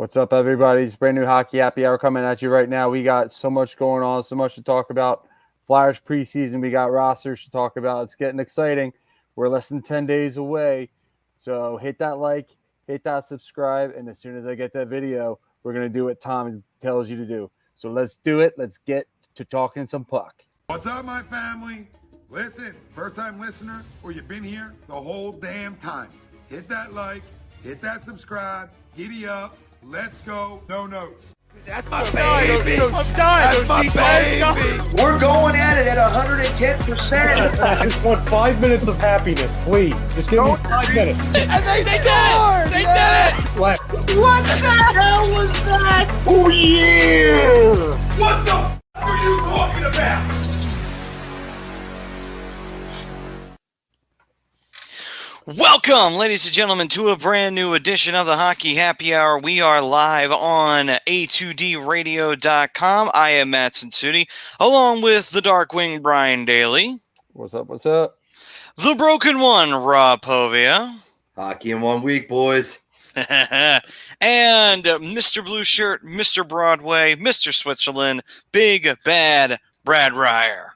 What's up, everybody? It's brand new Hockey Happy Hour coming at you right now. We got so much going on, so much to talk about. Flyers preseason, we got rosters to talk about. It's getting exciting. We're less than 10 days away. So hit that like, hit that subscribe, and as soon as I get that video, we're going to do what Tom tells you to do. So let's do it. Let's get to talking some puck. What's up, my family? Listen, first-time listener, or you've been here the whole damn time. Hit that like, hit that subscribe, giddy up. Let's go. No notes. That's my baby. That's my baby. We're going at it at 110%. I just want 5 minutes of happiness, please. Just give me 5 minutes. And they scored! They did it! Slap. What the hell was that? Oh, yeah! What the f*** are you talking about? Welcome, ladies and gentlemen, to a brand new edition of the Hockey Happy Hour. We are live on A2DRadio.com. I am Matt Cincinnati, along with the Darkwing Brian Daly. What's up? What's up? The Broken One, Rob Povia. Hockey in 1 week, boys. And Mr. Blue Shirt, Mr. Broadway, Mr. Switzerland, Big Bad Brad Ryer.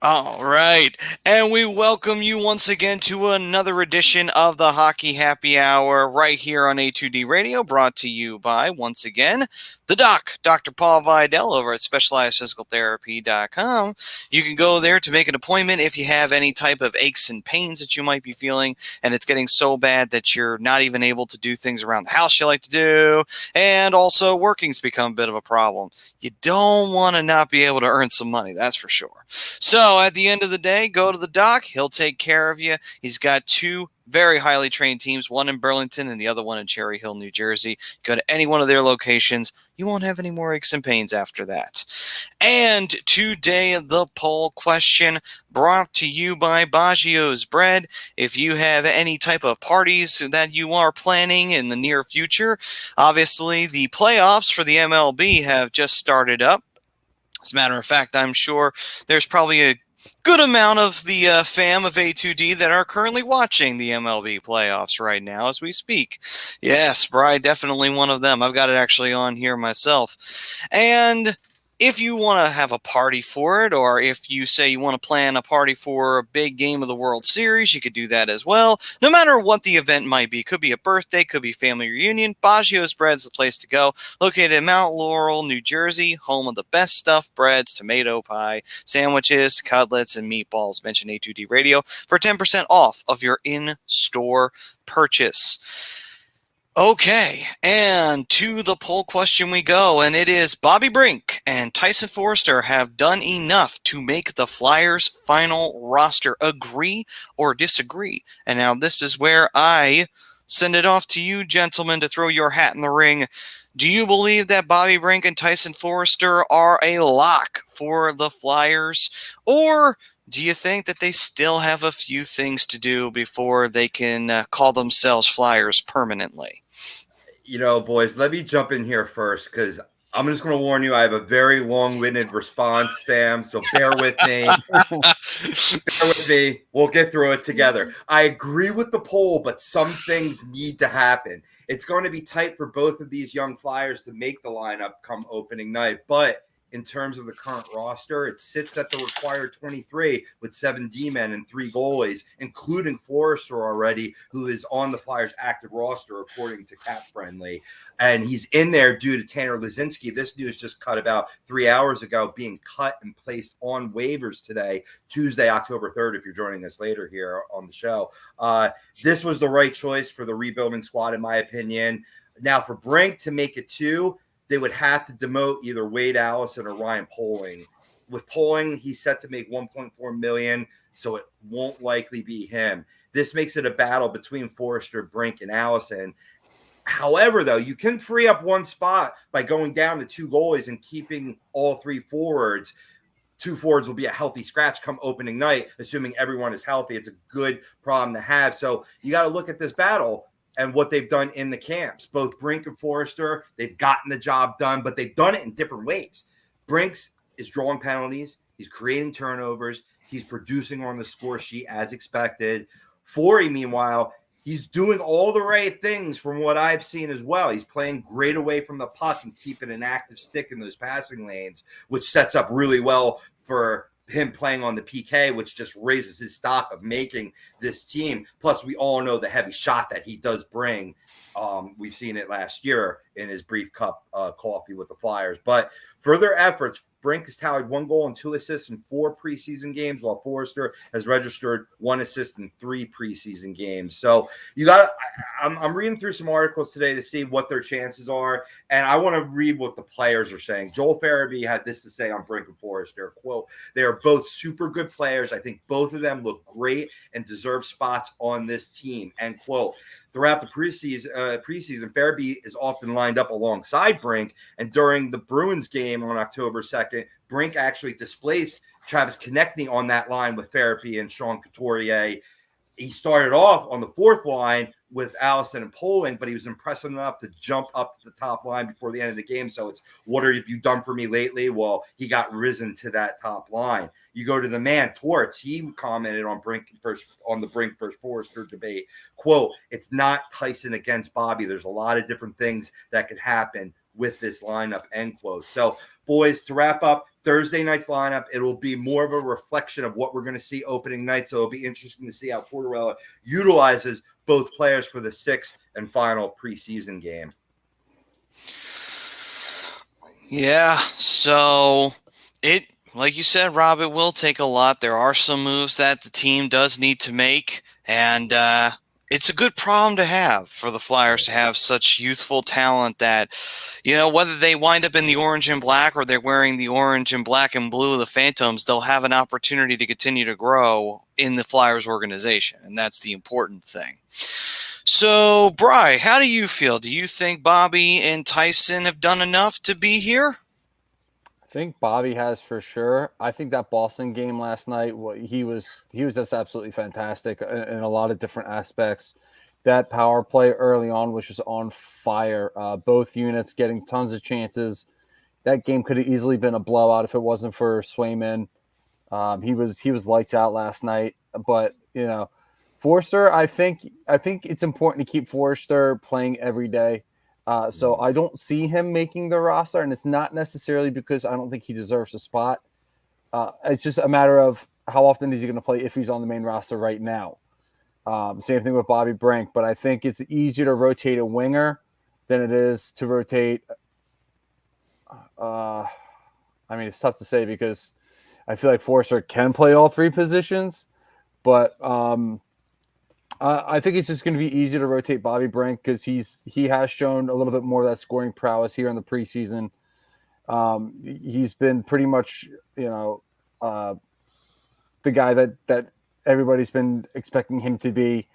All right, and we welcome you once again to another edition of the Hockey Happy Hour right here on A2D Radio, brought to you by, once again, the doc, Dr. Paul Vidal over at SpecializedPhysicalTherapy.com. You can go there to make an appointment if you have any type of aches and pains that you might be feeling, and it's getting so bad that you're not even able to do things around the house you like to do, and also working's become a bit of a problem. You don't want to not be able to earn some money, that's for sure. So at the end of the day, go to the doc. He'll take care of you. He's got two very highly trained teams, one in Burlington and the other one in Cherry Hill, New Jersey. Go to any one of their locations. You won't have any more aches and pains after that. And today, the poll question brought to you by Baggio's Bread. If you have any type of parties that you are planning in the near future, obviously the playoffs for the MLB have just started up. As a matter of fact, I'm sure there's probably a good amount of the fam of A2D that are currently watching the MLB playoffs right now as we speak. Yes, Bri, definitely one of them. I've got it actually on here myself. And if you want to have a party for it, or if you say you want to plan a party for a big game of the World Series, you could do that as well. No matter what the event might be, could be a birthday, could be family reunion, Baggio's Bread's the place to go. Located in Mount Laurel, New Jersey, home of the best stuffed breads, tomato pie, sandwiches, cutlets, and meatballs. Mention A2D Radio for 10% off of your in-store purchase. Okay, and to the poll question we go, and it is Bobby Brink and Tyson Foerster have done enough to make the Flyers' final roster. Agree or disagree? And now this is where I send it off to you, gentlemen, to throw your hat in the ring. Do you believe that Bobby Brink and Tyson Foerster are a lock for the Flyers, or do you think that they still have a few things to do before they can call themselves Flyers permanently? You know, boys, let me jump in here first because I'm just going to warn you, I have a very long-winded response, Sam, so bear with me. Bear with me. We'll get through it together. I agree with the poll, but some things need to happen. It's going to be tight for both of these young Flyers to make the lineup come opening night, but in terms of the current roster, it sits at the required 23 with 7 D-men and 3 goalies, including Foerster already, who is on the Flyers' active roster according to Cap Friendly. And he's in there due to Tanner Lazinski. This news just cut about 3 hours ago, being cut and placed on waivers today, Tuesday, October 3rd, if you're joining us later here on the show. This was the right choice for the rebuilding squad, in my opinion. Now, for Brink to make it 2, they would have to demote either Wade Allison or Ryan Poehling. With Poehling, he's set to make $1.4 million, so it won't likely be him. This makes it a battle between Foerster, Brink, and Allison. However, though, you can free up one spot by going down to 2 goalies and keeping all 3 forwards. 2 forwards will be a healthy scratch come opening night, assuming everyone is healthy. It's a good problem to have. So you got to look at this battle and what they've done in the camps. Both Brink and Foerster, they've gotten the job done, but they've done it in different ways. Brink's is drawing penalties. He's creating turnovers. He's producing on the score sheet as expected. Forey, meanwhile, he's doing all the right things from what I've seen as well. He's playing great away from the puck and keeping an active stick in those passing lanes, which sets up really well for him playing on the PK, which just raises his stock of making this team. Plus, we all know the heavy shot that he does bring. We've seen it last year in his brief cup coffee with the Flyers. But further efforts, Brink has tallied 1 goal and 2 assists in 4 preseason games, while Forrester has registered 1 assist in 3 preseason games. So I'm reading through some articles today to see what their chances are, and I want to read what the players are saying. Joel Farabee had this to say on Brink and Forrester, quote, "They are both super good players. I think both of them look great and deserve spots on this team," end quote. Throughout the preseason, Farabee is often lined up alongside Brink, and during the Bruins game on October 2nd, Brink actually displaced Travis Konechny on that line with Farabee and Sean Couturier. He started off on the 4th line with Allison and Poling, but he was impressive enough to jump up to the top line before the end of the game. So it's, what have you done for me lately? Well, he got risen to that top line. You go to the man, Torts. He commented on the Brink versus Forrester debate. Quote, "It's not Tyson against Bobby. There's a lot of different things that could happen with this lineup," end quote. So, boys, to wrap up Thursday night's lineup, it will be more of a reflection of what we're going to see opening night. So it'll be interesting to see how Tortorella utilizes both players for the 6th and final preseason game. Yeah, so like you said, Rob, it will take a lot. There are some moves that the team does need to make, and it's a good problem to have for the Flyers to have such youthful talent that, whether they wind up in the orange and black or they're wearing the orange and black and blue of the Phantoms, they'll have an opportunity to continue to grow in the Flyers organization, and that's the important thing. So, Bri, how do you feel? Do you think Bobby and Tyson have done enough to be here? I think Bobby has for sure. I think that Boston game last night, he was just absolutely fantastic in a lot of different aspects. That power play early on was just on fire. Both units getting tons of chances. That game could have easily been a blowout if it wasn't for Swayman. He was lights out last night. But Forster, I think it's important to keep Forster playing every day. So I don't see him making the roster, and it's not necessarily because I don't think he deserves a spot. It's just a matter of how often is he going to play if he's on the main roster right now. Same thing with Bobby Brink, but I think it's easier to rotate a winger than it is to rotate. It's tough to say because I feel like Forster can play all 3 positions, but I think it's just going to be easy to rotate Bobby Brink because he has shown a little bit more of that scoring prowess here in the preseason. He's been pretty much, the guy that everybody's been expecting him to be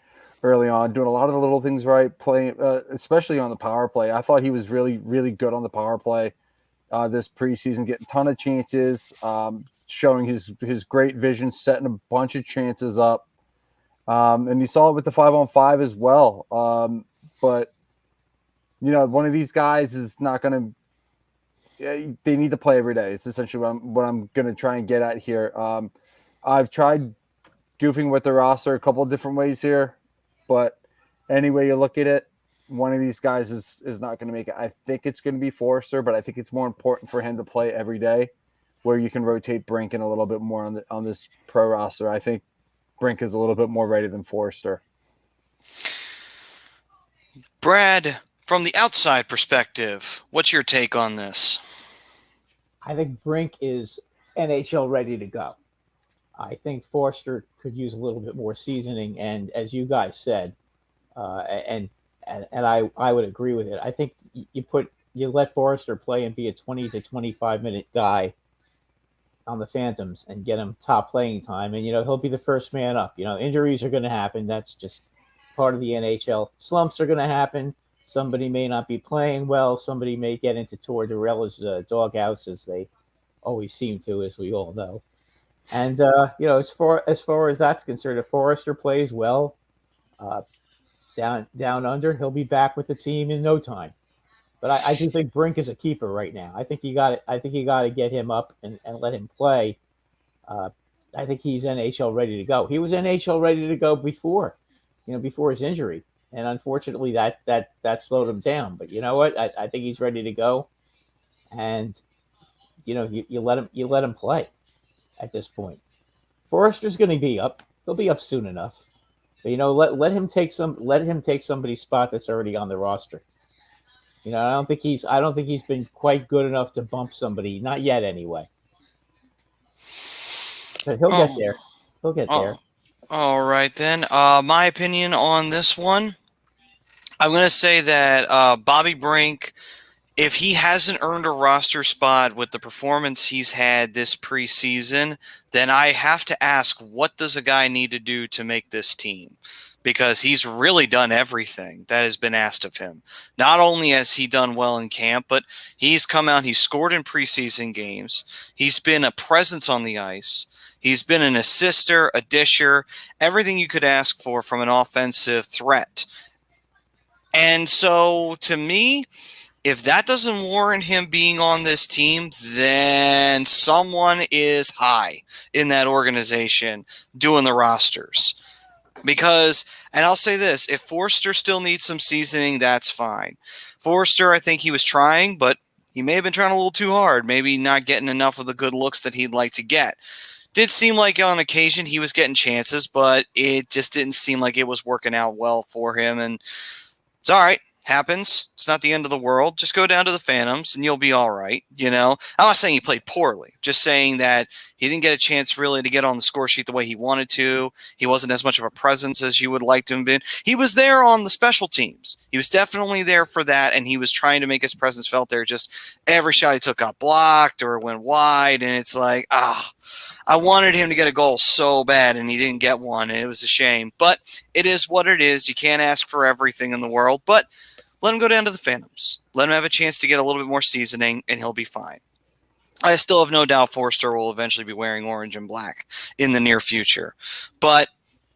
early on, doing a lot of the little things right, playing, especially on the power play. I thought he was really, really good on the power play this preseason, getting a ton of chances, showing his great vision, setting a bunch of chances up. And you saw it with the 5-on-5 as well. But, one of these guys is not going to – they need to play every day. It's essentially what I'm going to try and get at here. I've tried goofing with the roster a couple of different ways here. But any way you look at it, one of these guys is not going to make it. I think it's going to be Forrester, but I think it's more important for him to play every day where you can rotate Brink in a little bit more on this pro roster. I think Brink is a little bit more ready than Forrester. Brad, from the outside perspective, what's your take on this? I think Brink is NHL ready to go. I think Forrester could use a little bit more seasoning, and as you guys said, and I would agree with it. I think you let Forrester play and be a 20 to 25 minute guy on the Phantoms and get him top playing time, and he'll be the first man up. Injuries are going to happen. That's just part of the NHL. Slumps are going to happen. Somebody may not be playing well. Somebody may get into Tortorella's doghouse, as they always seem to, as we all know. And as far as that's concerned, if Forrester plays well, down under, he'll be back with the team in no time. But I do think Brink is a keeper right now. I think you got to get him up and let him play. I think he's NHL ready to go. He was NHL ready to go before his injury. and unfortunately that slowed him down. But you know what? I think he's ready to go, and you let him play at this point. Forrester's going to be up. He'll be up soon enough. But let him take somebody's spot that's already on the roster. I don't think he's been quite good enough to bump somebody, not yet anyway. But he'll get there. He'll get there. All right then. My opinion on this one, I'm going to say that Bobby Brink, if he hasn't earned a roster spot with the performance he's had this preseason, then I have to ask, what does a guy need to do to make this team? Because he's really done everything that has been asked of him. Not only has he done well in camp, but he's come out, he's scored in preseason games. He's been a presence on the ice. He's been an assister, a disher, everything you could ask for from an offensive threat. And so, to me, if that doesn't warrant him being on this team, then someone is high in that organization doing the rosters. Because, and I'll say this, if Forster still needs some seasoning, that's fine. Forster, I think he was trying, but he may have been trying a little too hard, maybe not getting enough of the good looks that he'd like to get. Did seem like on occasion he was getting chances, but it just didn't seem like it was working out well for him. And it's all right. Happens. It's not the end of the world. Just go down to the Phantoms and you'll be all right. I'm not saying he played poorly, just saying that he didn't get a chance really to get on the score sheet the way he wanted to. He wasn't as much of a presence as you would like to have been. He was there on the special teams. He was definitely there for that, and he was trying to make his presence felt there. Just every shot he took got blocked or went wide, and it's like, I wanted him to get a goal so bad, and he didn't get one, and it was a shame. But it is what it is. You can't ask for everything in the world, but let him go down to the Phantoms. Let him have a chance to get a little bit more seasoning, and he'll be fine. I still have no doubt Forster will eventually be wearing orange and black in the near future. But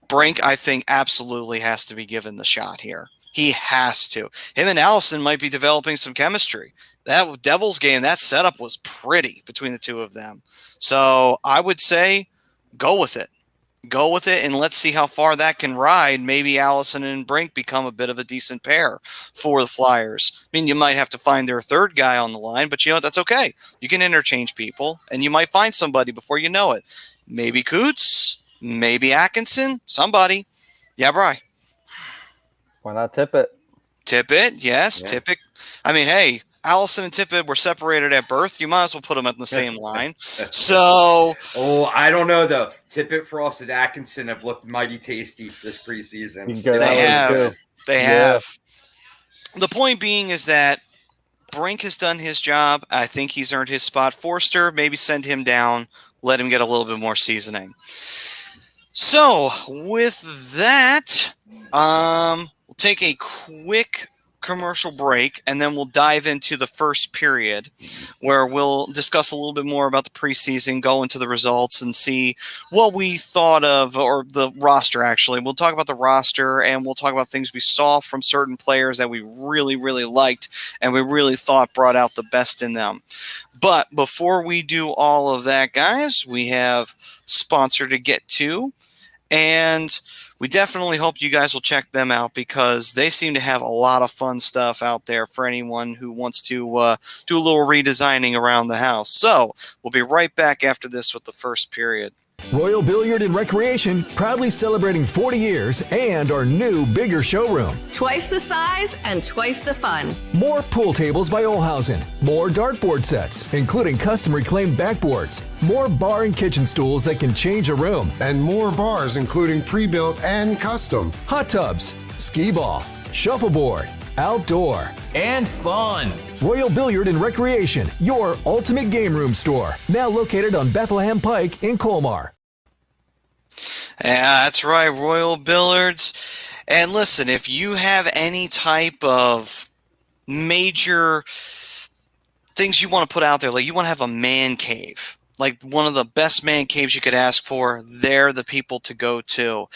Brink, I think, absolutely has to be given the shot here. He has to. Him and Allison might be developing some chemistry. That Devils game, that setup was pretty between the two of them. So I would say go with it. Go with it, and let's see how far that can ride. Maybe Allison and Brink become a bit of a decent pair for the Flyers. I mean, you might have to find their third guy on the line, but that's okay. You can interchange people, and you might find somebody before you know it. Maybe Coots, maybe Atkinson, somebody. Yeah, Bri. Why not Tippett? Tippett, yes, yeah. Tippett. I mean, hey, Allison and Tippett were separated at birth. You might as well put them in the same line. So, I don't know though. Tippett, Frost, and Atkinson have looked mighty tasty this preseason. They have. The point being is that Brink has done his job. I think he's earned his spot. Forster, maybe send him down. Let him get a little bit more seasoning. So, with that, we'll take a quick commercial break, and then we'll dive into the first period where we'll discuss a little bit more about the preseason, go into the results, and see what we thought of, or the roster, actually. We'll talk about the roster, and we'll talk about things we saw from certain players that we really, really liked and we really thought brought out the best in them. But before we do all of that, guys, we have sponsor to get to, and we definitely hope you guys will check them out because they seem to have a lot of fun stuff out there for anyone who wants to do a little redesigning around the house. So we'll be right back after this with the first period. Royal Billiard and Recreation, proudly celebrating 40 years and our new, bigger showroom. Twice the size and twice the fun. More pool tables by Olhausen. More dartboard sets, including custom reclaimed backboards. More bar and kitchen stools that can change a room. And more bars, including pre-built and custom. Hot tubs, skee ball, shuffleboard, outdoor, and fun. Royal Billiard and Recreation, your ultimate game room store. Now located on Bethlehem Pike in Colmar. Yeah, that's right, Royal Billiards. And listen, if you have any type of major things you want to put out there, like you want to have a man cave, like one of the best man caves you could ask for. They're the people to go to.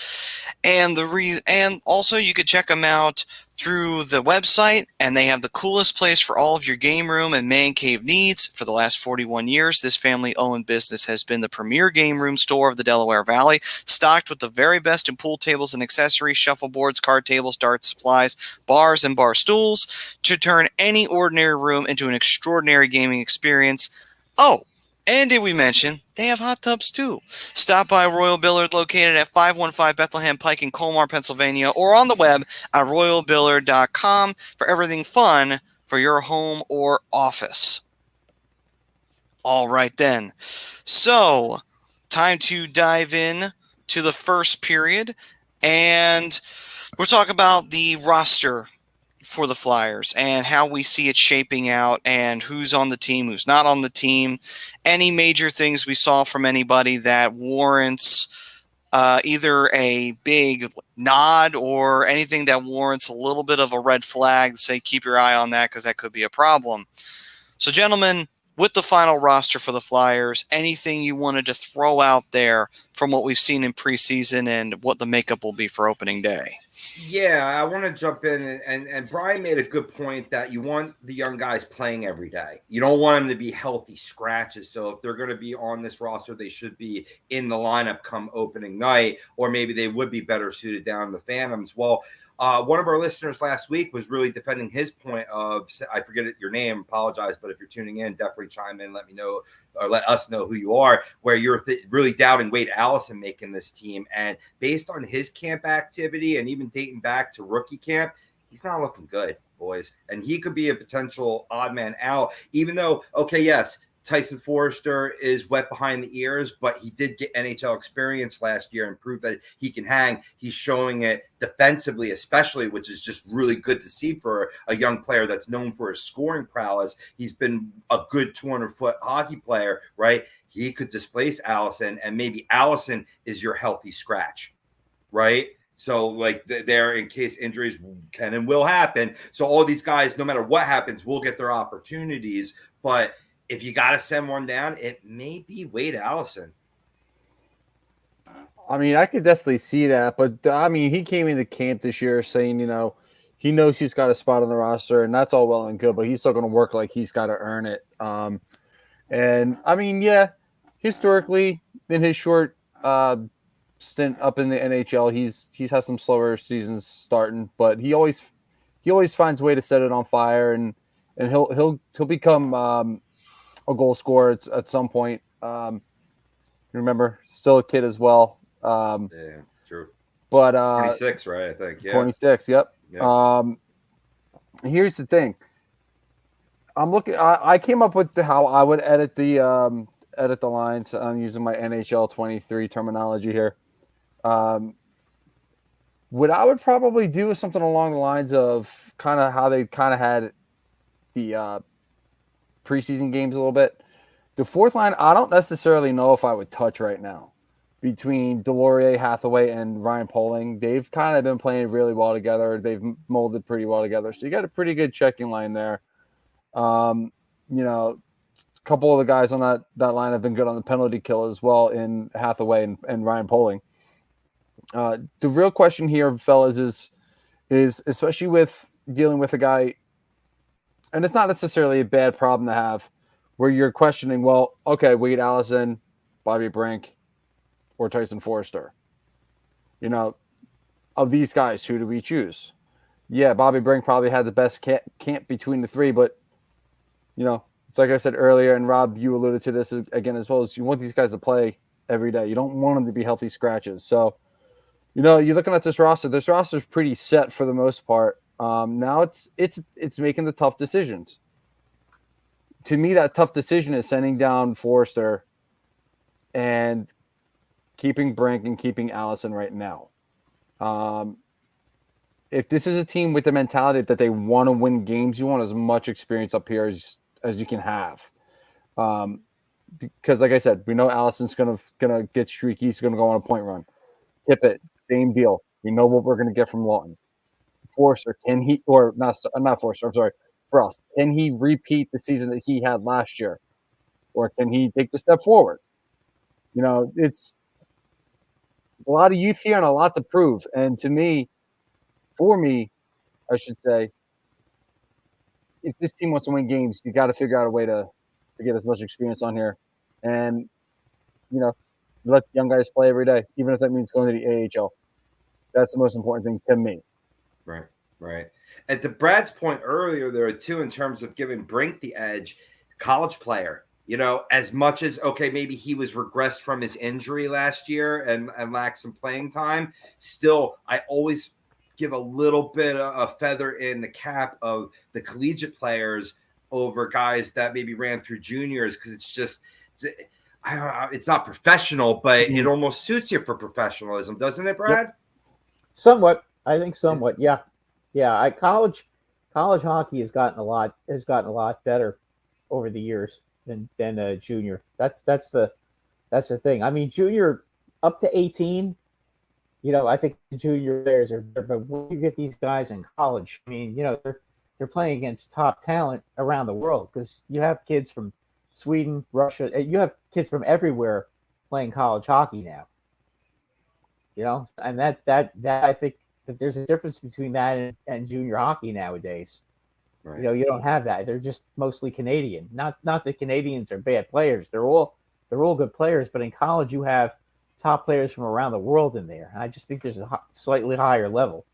And and also you could check them out through the website, and they have the coolest place for all of your game room and man cave needs. For the last 41 years, this family-owned business has been the premier game room store of the Delaware Valley, stocked with the very best in pool tables and accessories, shuffleboards, card tables, darts, supplies, bars, and bar stools to turn any ordinary room into an extraordinary gaming experience. Oh, and did we mention they have hot tubs too? Stop by Royal Billard, located at 515 Bethlehem Pike in Colmar, Pennsylvania, or on the web at royalbillard.com for everything fun for your home or office. All right then. So, time to dive in to the first period, and we'll talk about the roster for the Flyers and how we see it shaping out and who's on the team, who's not on the team, any major things we saw from anybody that warrants either a big nod or anything that warrants a little bit of a red flag. Say, keep your eye on that because that could be a problem. So, gentlemen, with the final roster for the Flyers, anything you wanted to throw out there from what we've seen in preseason and what the makeup will be for opening day? Yeah, I want to jump in, and Brian made a good point that you want the young guys playing every day. You don't want them to be healthy scratches. So if they're going to be on this roster, they should be in the lineup come opening night, or maybe they would be better suited down in the Phantoms. Well, one of our listeners last week was really defending his point of, I forget your name, apologize, but if you're tuning in, definitely chime in, let me know, or let us know who you are, where you're really doubting Wade Allison making this team. And based on his camp activity and even dating back to rookie camp, he's not looking good, boys. And he could be a potential odd man out, even though, okay, yes, Tyson Forrester is wet behind the ears, but he did get NHL experience last year and proved that he can hang. He's showing it defensively, especially, which is just really good to see for a young player that's known for his scoring prowess. He's been a good 200-foot hockey player, right? He could displace Allison, and maybe Allison is your healthy scratch, right? So, like, there, in case injuries can and will happen. So all these guys, no matter what happens, will get their opportunities. But if you got to send one down, it may be Wade Allison. I mean, I could definitely see that. But, I mean, he came into camp this year saying, he knows he's got a spot on the roster, and that's all well and good, but he's still going to work like he's got to earn it. And, I mean, yeah, historically, in his short stint up in the NHL, he's had some slower seasons starting, but he always finds a way to set it on fire, and he'll become a goal scorer at some point. Remember, still a kid as well. Yeah, true. But 26, right? I think. Yeah. 26. Yep. Yeah. Here's the thing. I'm looking. I came up with how I would edit the lines. I'm using my NHL 23 terminology here. What I would probably do is something along the lines of kind of how they kind of had the preseason games a little bit. The fourth line, I don't necessarily know if I would touch right now. Between Delorier, Hathaway, and Ryan Poling, they've kind of been playing really well together. They've molded pretty well together. So you got a pretty good checking line there. A couple of the guys on that line have been good on the penalty kill as well in Hathaway and Ryan Poling. The real question here, fellas, is especially with dealing with a guy, and it's not necessarily a bad problem to have, where you're questioning, well, okay, Wade Allison, Bobby Brink, or Tyson Forrester. Of these guys, who do we choose? Yeah, Bobby Brink probably had the best camp between the three, but, it's like I said earlier, and Rob, you alluded to this again as well, as you want these guys to play every day. You don't want them to be healthy scratches. So, you're looking at this roster. This roster is pretty set for the most part. Now it's making the tough decisions. To me, that tough decision is sending down Forrester and keeping Brink and keeping Allison right now. If this is a team with the mentality that they want to win games, you want as much experience up here as you can have. Because, like I said, we know Allison's gonna get streaky. He's gonna go on a point run. Tippett, same deal. We know what we're gonna get from Lawton. Forrester, can he, or not Forrester? I'm sorry, Frost. Can he repeat the season that he had last year? or can he take the step forward? You know, it's a lot of youth here and a lot to prove. And for me, I should say, if this team wants to win games, you got to figure out a way to get as much experience on here, and let young guys play every day, even if that means going to the AHL. That's the most important thing to me. Right. And to Brad's point earlier, there are two in terms of giving Brink the edge. College player, as much as, okay, maybe he was regressed from his injury last year and lacked some playing time. Still, I always give a little bit of a feather in the cap of the collegiate players over guys that maybe ran through juniors, because it's not professional, but it almost suits you for professionalism, doesn't it, Brad? Yep. Somewhat. I think somewhat. Yeah. College hockey has gotten a lot better over the years than junior. That's the thing. I mean, junior up to 18. I think the junior players are better, but when you get these guys in college, I mean, they're playing against top talent around the world, because you have kids from Sweden, Russia, you have kids from everywhere playing college hockey now. And that I think that there's a difference between that and junior hockey nowadays. Right. You don't have that. They're just mostly Canadian. Not that Canadians are bad players. They're all good players, but in college you have top players from around the world in there. I just think there's a slightly higher level.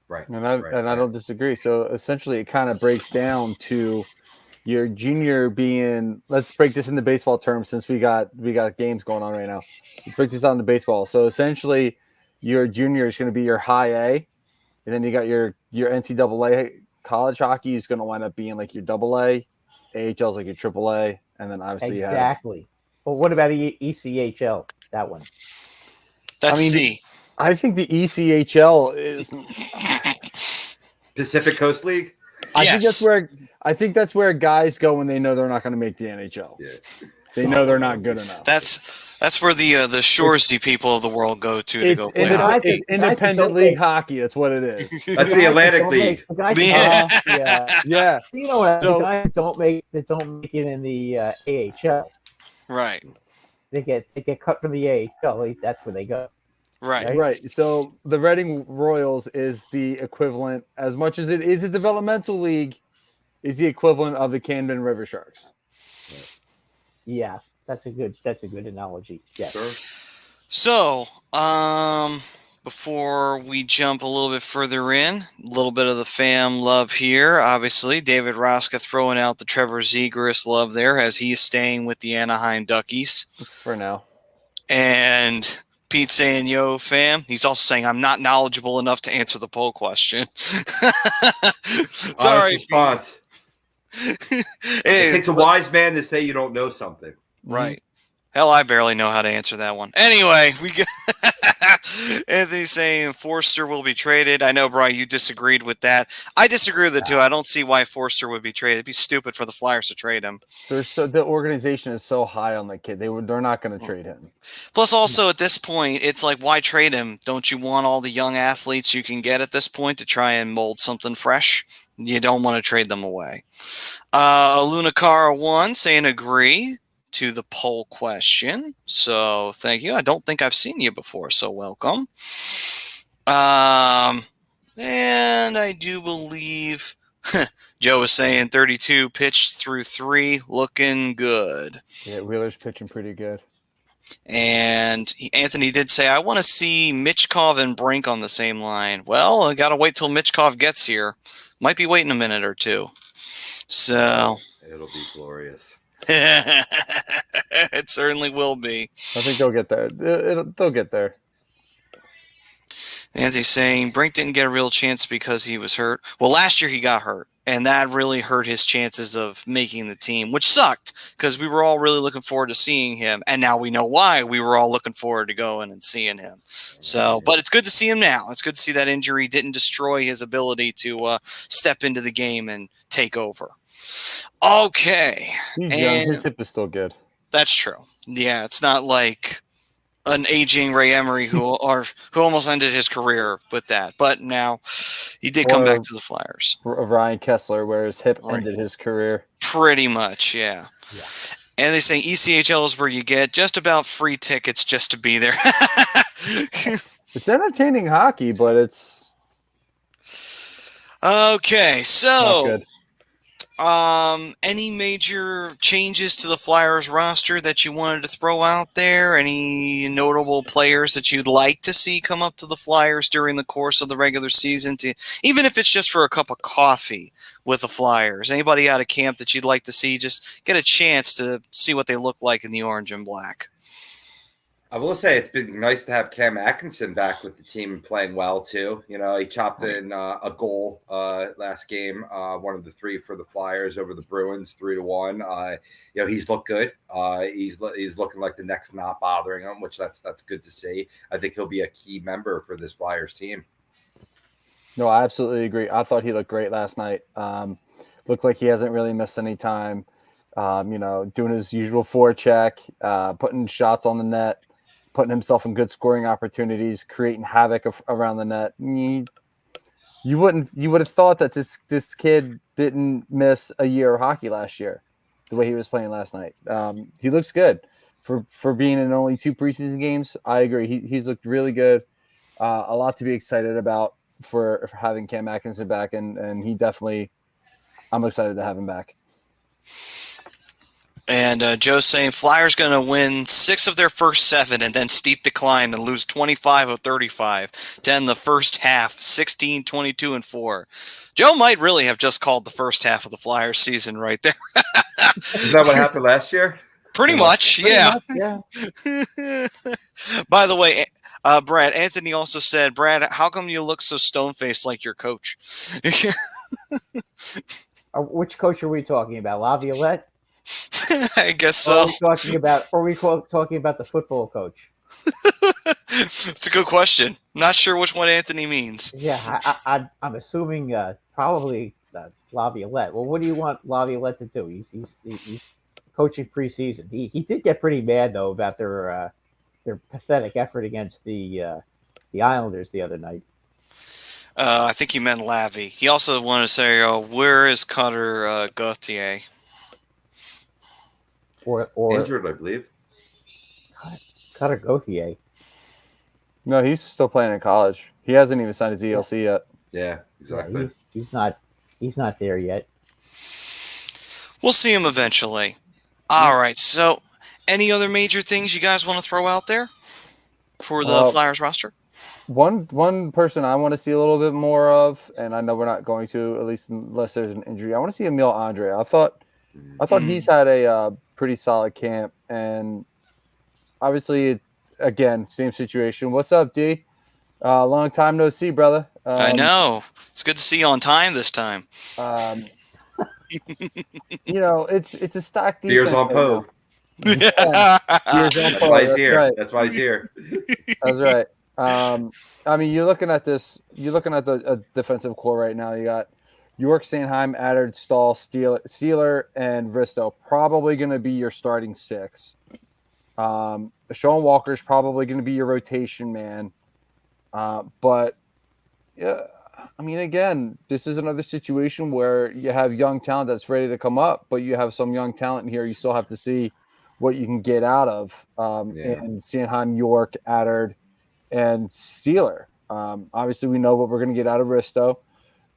Right. And I don't disagree. So essentially it kind of breaks down to your junior being, let's break this into baseball terms, since we got games going on right now. Let's break this down to baseball. So essentially your junior is going to be your high A, and then you got your NCAA. College hockey is going to wind up being like your double A, AHL is like your triple A, and then obviously exactly. Well, what about ECHL? That one. That's C. I think the ECHL is Pacific Coast League. I think that's where guys go when they know they're not going to make the NHL. Yeah. They know they're not good enough. That's where the Shoresy people of the world go to go play. It's independent league hockey. That's what it is. That's the Atlantic League. Yeah. You know what? The guys don't make it in the AHL. Right. They get cut from the AHL. That's where they go. Right. So the Reading Royals is the equivalent, as much as it is a developmental league, is the equivalent of the Camden River Sharks. Right. Yeah, that's a good analogy. Yeah. Sure. So, before we jump a little bit further in, a little bit of the fam love here. Obviously, David Roska throwing out the Trevor Zegras love there, as he's staying with the Anaheim Duckies for now. And Pete saying, yo, fam. He's also saying, I'm not knowledgeable enough to answer the poll question. Sorry. Response. It takes a wise man to say you don't know something. Right. Hell, I barely know how to answer that one. Anyway, we get Anthony saying Forster will be traded. I know, Brian, you disagreed with that. I disagree with it too. I don't see why Forster would be traded. It'd be stupid for the Flyers to trade him. The organization is so high on the kid. They're not going to trade him. Plus, also at this point, it's like, why trade him? Don't you want all the young athletes you can get at this point to try and mold something fresh? You don't want to trade them away. Lunakara 1 saying agree to the poll question. So thank you. I don't think I've seen you before, so welcome. And I do believe Joe was saying 32 pitched through 3, looking good. Yeah, Wheeler's pitching pretty good. And Anthony did say, I want to see Michkov and Brink on the same line. Well, I got to wait till Michkov gets here. Might be waiting a minute or two. So it'll be glorious. It certainly will be. I think they'll get there. They'll get there. Anthony's saying Brink didn't get a real chance because he was hurt. Well, last year he got hurt, and that really hurt his chances of making the team, which sucked because we were all really looking forward to seeing him. And now we know why we were all looking forward to going and seeing him. So, but it's good to see him now. It's good to see that injury didn't destroy his ability to step into the game and take over. Okay. He's young. His hip is still good. That's true. Yeah, it's not like an aging Ray Emery who almost ended his career with that. But now he did come back to the Flyers. Ryan Kessler, where his hip ended his career. Pretty much, yeah. Yeah. And they say ECHL is where you get just about free tickets just to be there. It's entertaining hockey, but it's Okay, not so good. any major changes to the Flyers roster that you wanted to throw out there? Any notable players that you'd like to see come up to the Flyers during the course of the regular season, to even if it's just for a cup of coffee with the Flyers? Anybody out of camp that you'd like to see just get a chance to see what they look like in the orange and black? I will say it's been nice to have Cam Atkinson back with the team and playing well too. You know, he chopped in a goal last game, one of the 3 for the Flyers over the Bruins, 3-1. You know, he's looked good. He's looking like the next not bothering him, which that's good to see. I think he'll be a key member for this Flyers team. No, I absolutely agree. I thought he looked great last night. Looked like he hasn't really missed any time. You know, doing his usual forecheck, putting shots on the net, putting himself in good scoring opportunities, creating havoc around the net. You would have thought that this kid didn't miss a year of hockey last year, the way he was playing last night. He looks good for being in only 2 preseason games. I agree. He's looked really good. A lot to be excited about for having Cam Atkinson back, and he definitely. I'm excited to have him back. And Joe's saying Flyers going to win 6 of their first 7 and then steep decline and lose 25 of 35 to end the first half 16, 22, and 4. Joe might really have just called the first half of the Flyers season right there. Is that what happened last year? Pretty much, yeah. Yeah. By the way, Brad, Anthony also said, Brad, how come you look so stone-faced like your coach? Which coach are we talking about? Laviolette? I guess Or so. are we talking about the football coach? It's a good question. Not sure which one Anthony means. Yeah, I'm assuming probably Laviolette. Well, what do you want Laviolette to do? He's coaching preseason. He did get pretty mad though about their pathetic effort against the Islanders the other night. I think he meant Lavi. He also wanted to say, where is Cutter Gauthier? Or Injured, I believe. Cutter Gauthier. No, he's still playing in college. He hasn't even signed his ELC yet. Yeah, exactly. Yeah, he's not there yet. We'll see him eventually. All right. So, any other major things you guys want to throw out there for the Flyers roster? One person I want to see a little bit more of, and I know we're not going to, at least unless there's an injury. I want to see Emil Andre. I thought he's had a pretty solid camp, and obviously, again, same situation. What's up, D? Long time no see, brother. I know. It's good to see you on time this time. You know, it's a stacked defense. Beers on Poe. Yeah. That's why he's here. Right. That's why he's here. That's right. I mean, you're looking at the defensive core right now. You got York, Sanheim, Adard, Stahl, Steeler, and Vristo. Probably going to be your starting 6. Sean Walker's probably going to be your rotation man. But yeah, I mean, again, this is another situation where you have young talent that's ready to come up, but you have some young talent in here. You still have to see what you can get out of in Sanheim, York, Adard, and Steeler. Obviously, we know what we're going to get out of Risto.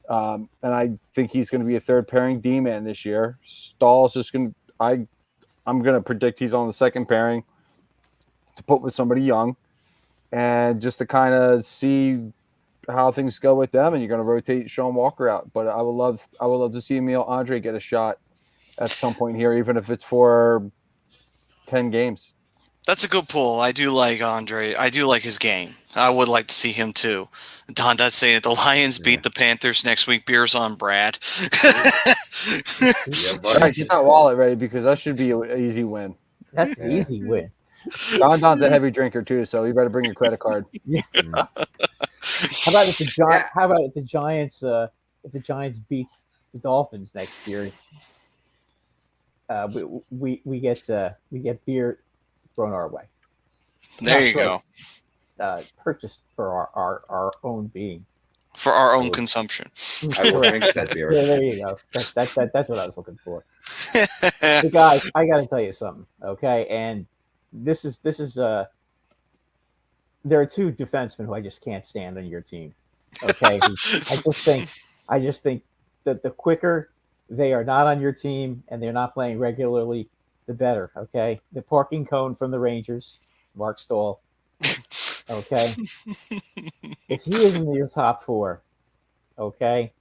And I think he's going to be a third pairing D-man this year. Stahl's just going to I'm going to predict he's on the second pairing to put with somebody young and just to kind of see how things go with them. And you're going to rotate Sean Walker out. But I would love to see Emil Andre get a shot at some point here, even if it's for 10 games. That's a good pull. I do like Andre. I do like his game. I would like to see him too. Don does say the Lions beat the Panthers next week. Beers on Brad. All right, get that wallet ready because that should be an easy win. That's an easy win. Don's a heavy drinker too, so you better bring your credit card. Yeah. How about if the Giants? If the Giants beat the Dolphins next year, we get beer thrown our way. There you go. Purchased for our own being. for our own consumption. I will drink said beer. Yeah, there you go. That's what I was looking for. Hey guys, I got to tell you something, okay? And this is there are two defensemen who I just can't stand on your team. Okay, I just think that the quicker they are not on your team and they're not playing regularly, the better. Okay, the parking cone from the Rangers, Mark Stahl. Okay, if he isn't in your top four, okay,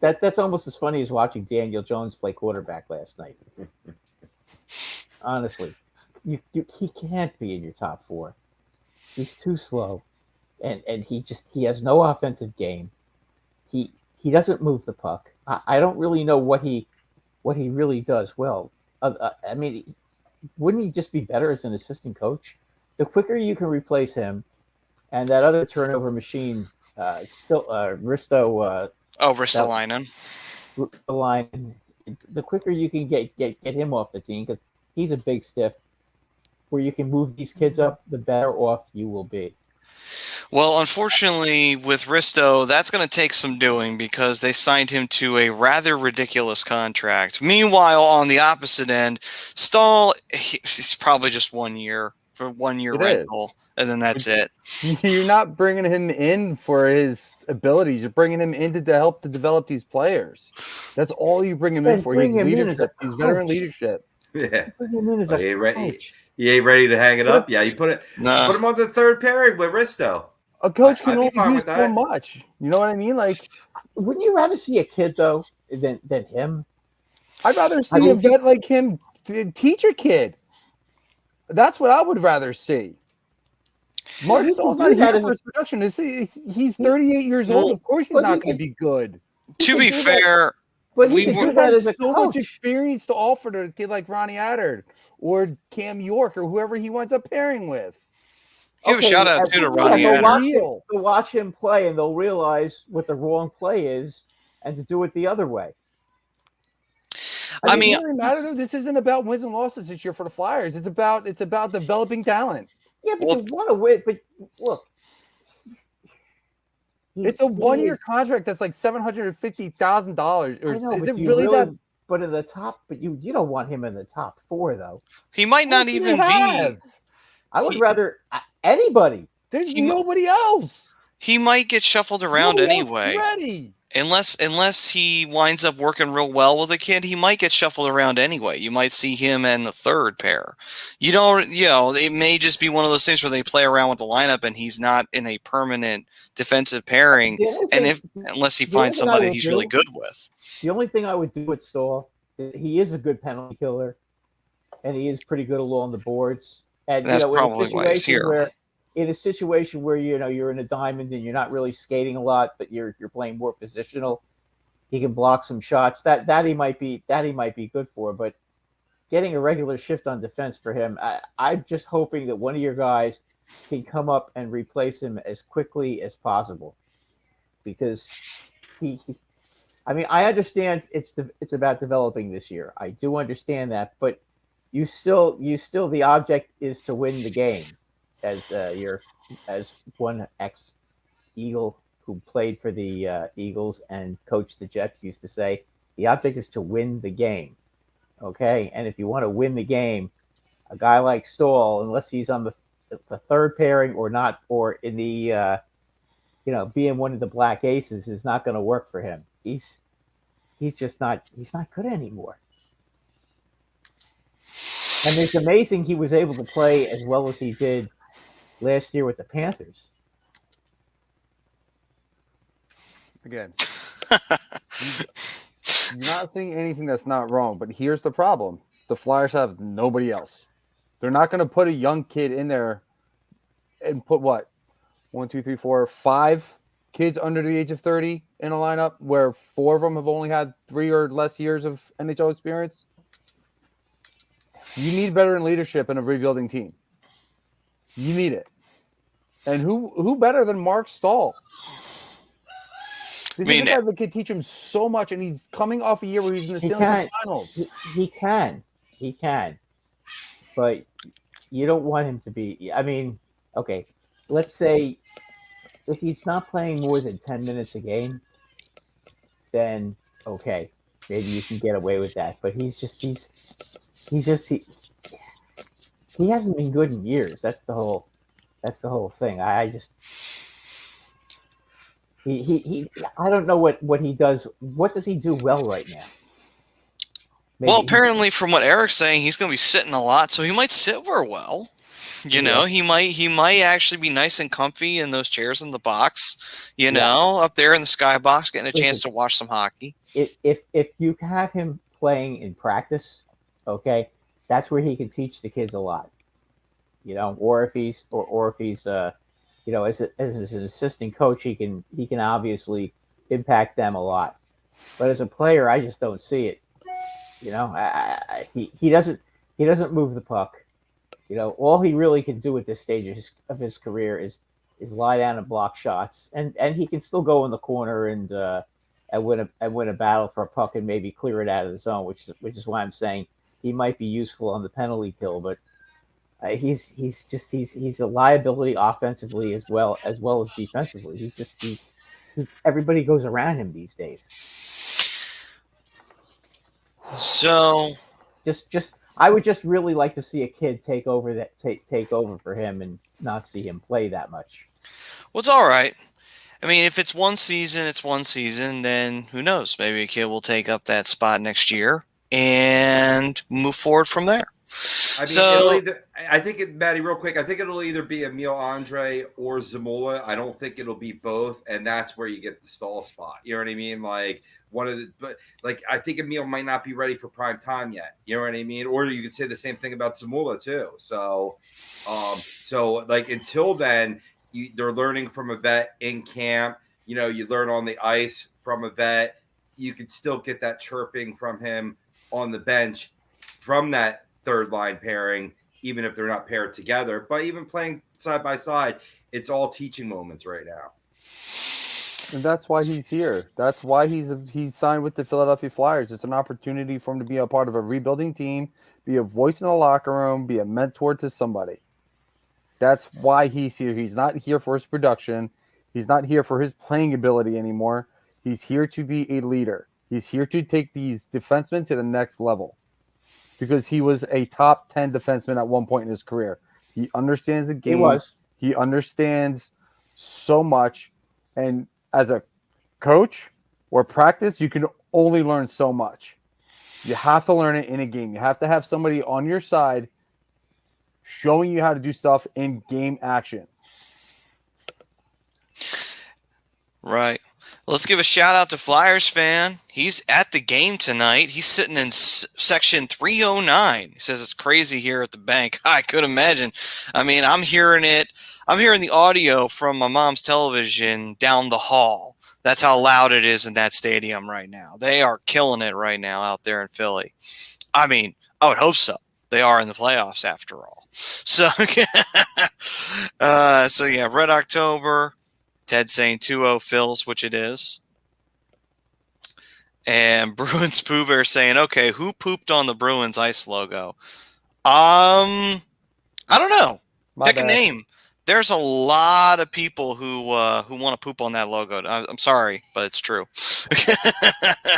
that's almost as funny as watching Daniel Jones play quarterback last night. Honestly, he can't be in your top four. He's too slow, and he has no offensive game. He doesn't move the puck. I don't really know what he really does well. I mean, wouldn't he just be better as an assistant coach? The quicker you can replace him, and that other turnover machine, Risto. Ristolainen. Line, the quicker you can get him off the team, because he's a big stiff. Where you can move these kids up, the better off you will be. Well, unfortunately, with Risto, that's going to take some doing because they signed him to a rather ridiculous contract. Meanwhile, on the opposite end, Stahl, he's probably just 1 year for 1 year rental, and then that's it. You're not bringing him in for his abilities. You're bringing him in to help to develop these players. That's all you bring him in for. He's leadership. He's veteran leadership. Yeah. Bring him in as a coach. He ain't ready to hang it up. Yeah, you put him on the third pairing with Risto. A coach can only do so much. You know what I mean? Like, wouldn't you rather see a kid though than him? I'd rather see a vet like him teach a kid. That's what I would rather see. Mark Stahl's not here for his production. He's 38 years old. Of course, he's not going to be good. To be fair, but he has so much experience to offer to a kid like Ronnie Attard or Cam York or whoever he winds up pairing with. Give a shout out to Ronnie Attard. They'll watch him play and they'll realize what the wrong play is and to do it the other way. I mean, it doesn't matter. This isn't about wins and losses this year for the Flyers. It's about developing talent. Yeah, but you want to win. But look, it's a 1 year contract that's like $750,000. Is it really that? But in the top, but you don't want him in the top four though. He might not even be. I would rather anybody. There's nobody else. He might get shuffled around anyway. Ready. Unless he winds up working real well with a kid, he might get shuffled around anyway. You might see him in the third pair. It may just be one of those things where they play around with the lineup and he's not in a permanent defensive pairing. Unless he finds somebody he's really good with. The only thing I would do with Stahl, he is a good penalty killer, and he is pretty good along the boards. And that's probably why he's here. In a situation where you're in a diamond and you're not really skating a lot, but you're playing more positional, he can block some shots. That he might be good for. But getting a regular shift on defense for him, I'm just hoping that one of your guys can come up and replace him as quickly as possible, because I understand it's about developing this year. I do understand that, but you still the object is to win the game. As one ex-Eagle who played for the Eagles and coached the Jets used to say, the object is to win the game. Okay, and if you want to win the game, a guy like Stahl, unless he's on the third pairing or not, or in the being one of the Black Aces, is not going to work for him. He's not good anymore. And it's amazing he was able to play as well as he did last year with the Panthers. Again, you're not seeing anything that's not wrong, but here's the problem. The Flyers have nobody else. They're not going to put a young kid in there and put 1, 2, 3, 4, 5 kids under the age of 30 in a lineup where 4 of them have only had 3 or less years of NHL experience. You need veteran leadership in a rebuilding team. You need it. And who better than Mark Stahl? He's a guy that can teach him so much, and he's coming off a year where he's in the Stanley Cup Finals. He can. But you don't want him to be. I mean, okay, let's say if he's not playing more than 10 minutes a game, then okay, maybe you can get away with that. But he hasn't been good in years. That's the whole thing. I just I don't know what he does. What does he do well right now? Well, apparently, from what Eric's saying, he's going to be sitting a lot, so he might sit where well. You know, he might actually be nice and comfy in those chairs in the box. You know, up there in the skybox, getting a chance to watch some hockey. If you have him playing in practice, okay, that's where he can teach the kids a lot. You know, or if he's you know, as an assistant coach, he can obviously impact them a lot. But as a player, I just don't see it. You know, he doesn't move the puck. You know, all he really can do at this stage of his career is lie down and block shots, and he can still go in the corner and win a battle for a puck and maybe clear it out of the zone, which is why I'm saying he might be useful on the penalty kill, but he's a liability offensively as well as defensively. Everybody goes around him these days. So I would just really like to see a kid take over for him and not see him play that much. Well, it's all right. I mean, if it's one season, it's one season. Then who knows? Maybe a kid will take up that spot next year and move forward from there. I mean, Maddie, real quick, I think it'll either be Emil Andre or Zamula. I don't think it'll be both, and that's where you get the stall spot. You know what I mean? Like I think Emil might not be ready for prime time yet. You know what I mean? Or you could say the same thing about Zamula too. So like until then, they're learning from a vet in camp. You know, you learn on the ice from a vet. You could still get that chirping from him on the bench from that third line pairing, even if they're not paired together. But even playing side by side, it's all teaching moments right now. And that's why he's here. That's why he's signed with the Philadelphia Flyers. It's an opportunity for him to be a part of a rebuilding team, be a voice in the locker room, be a mentor to somebody. That's why he's here. He's not here for his production. He's not here for his playing ability anymore. He's here to be a leader. He's here to take these defensemen to the next level because he was a top 10 defenseman at one point in his career. He understands the game. He understands so much. And as a coach or practice, you can only learn so much. You have to learn it in a game. You have to have somebody on your side showing you how to do stuff in game action. Right. Let's give a shout out to Flyers fan. He's at the game tonight. He's sitting in section 309. He says it's crazy here at the bank. I could imagine. I mean, I'm hearing it. I'm hearing the audio from my mom's television down the hall. That's how loud it is in that stadium right now. They are killing it right now out there in Philly. I mean, I would hope so. They are in the playoffs after all. So, so yeah, Red October. Ted saying 2-0 Phils, which it is. And Bruins Pooh Bear saying, okay, who pooped on the Bruins ice logo? I don't know. Pick a name. There's a lot of people who want to poop on that logo. I'm sorry, but it's true.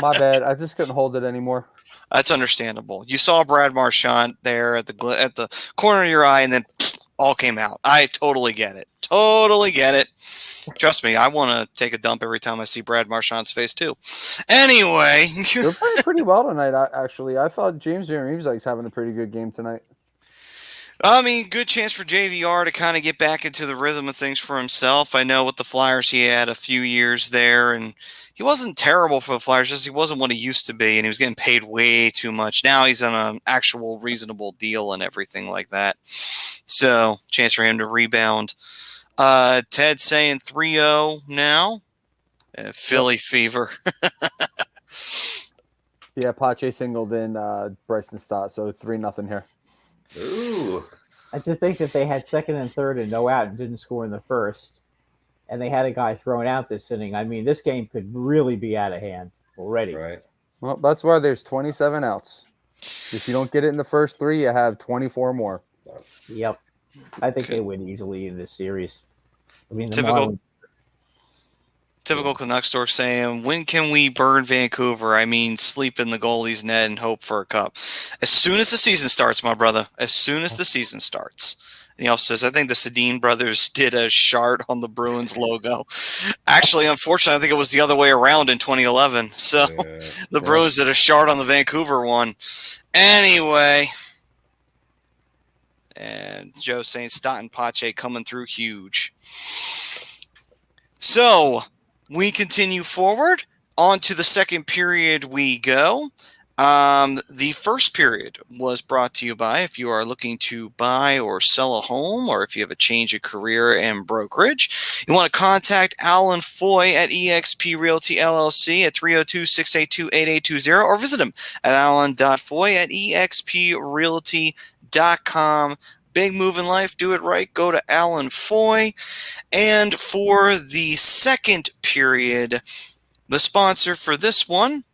My bad. I just couldn't hold it anymore. That's understandable. You saw Brad Marchand there at the corner of your eye, and then all came out. I totally get it. Totally get it. Trust me, I want to take a dump every time I see Brad Marchand's face too. Anyway, they're playing pretty well tonight. Actually, I thought James Van Riemsdyk's having a pretty good game tonight. I mean, good chance for JVR to kind of get back into the rhythm of things for himself. I know with the Flyers, he had a few years there, and he wasn't terrible for the Flyers, just he wasn't what he used to be, and he was getting paid way too much. Now he's on an actual reasonable deal and everything like that. So, chance for him to rebound. Ted saying 3-0 now. Philly fever. Yeah, Pache singled in Bryson Stott, so 3-0 here. Ooh. I just think that they had second and third and no out and didn't score in the first, and they had a guy thrown out this inning. I mean, this game could really be out of hand already. Right. Well, that's why there's 27 outs. If you don't get it in the first three, you have 24 more. Yep. I think they win easily in this series. I mean, the Typical Marlins. Canuck store saying, when can we burn Vancouver? I mean, sleep in the goalie's net and hope for a cup. As soon as the season starts, my brother. As soon as the season starts. And he also says, I think the Sedin brothers did a shard on the Bruins logo. Actually, unfortunately, I think it was the other way around in 2011. So the Bruins did a shard on the Vancouver one. Anyway. And Joe saying Staunton Pache coming through huge. So we continue forward. On to the second period we go. The first period was brought to you by, if you are looking to buy or sell a home, or if you have a change of career and brokerage, you want to contact Alan Foy at eXp Realty LLC at 302-682-8820, or visit him at alan.foy at exprealty.com. Big move in life, do it right, go to Alan Foy. And for the second period, the sponsor for this one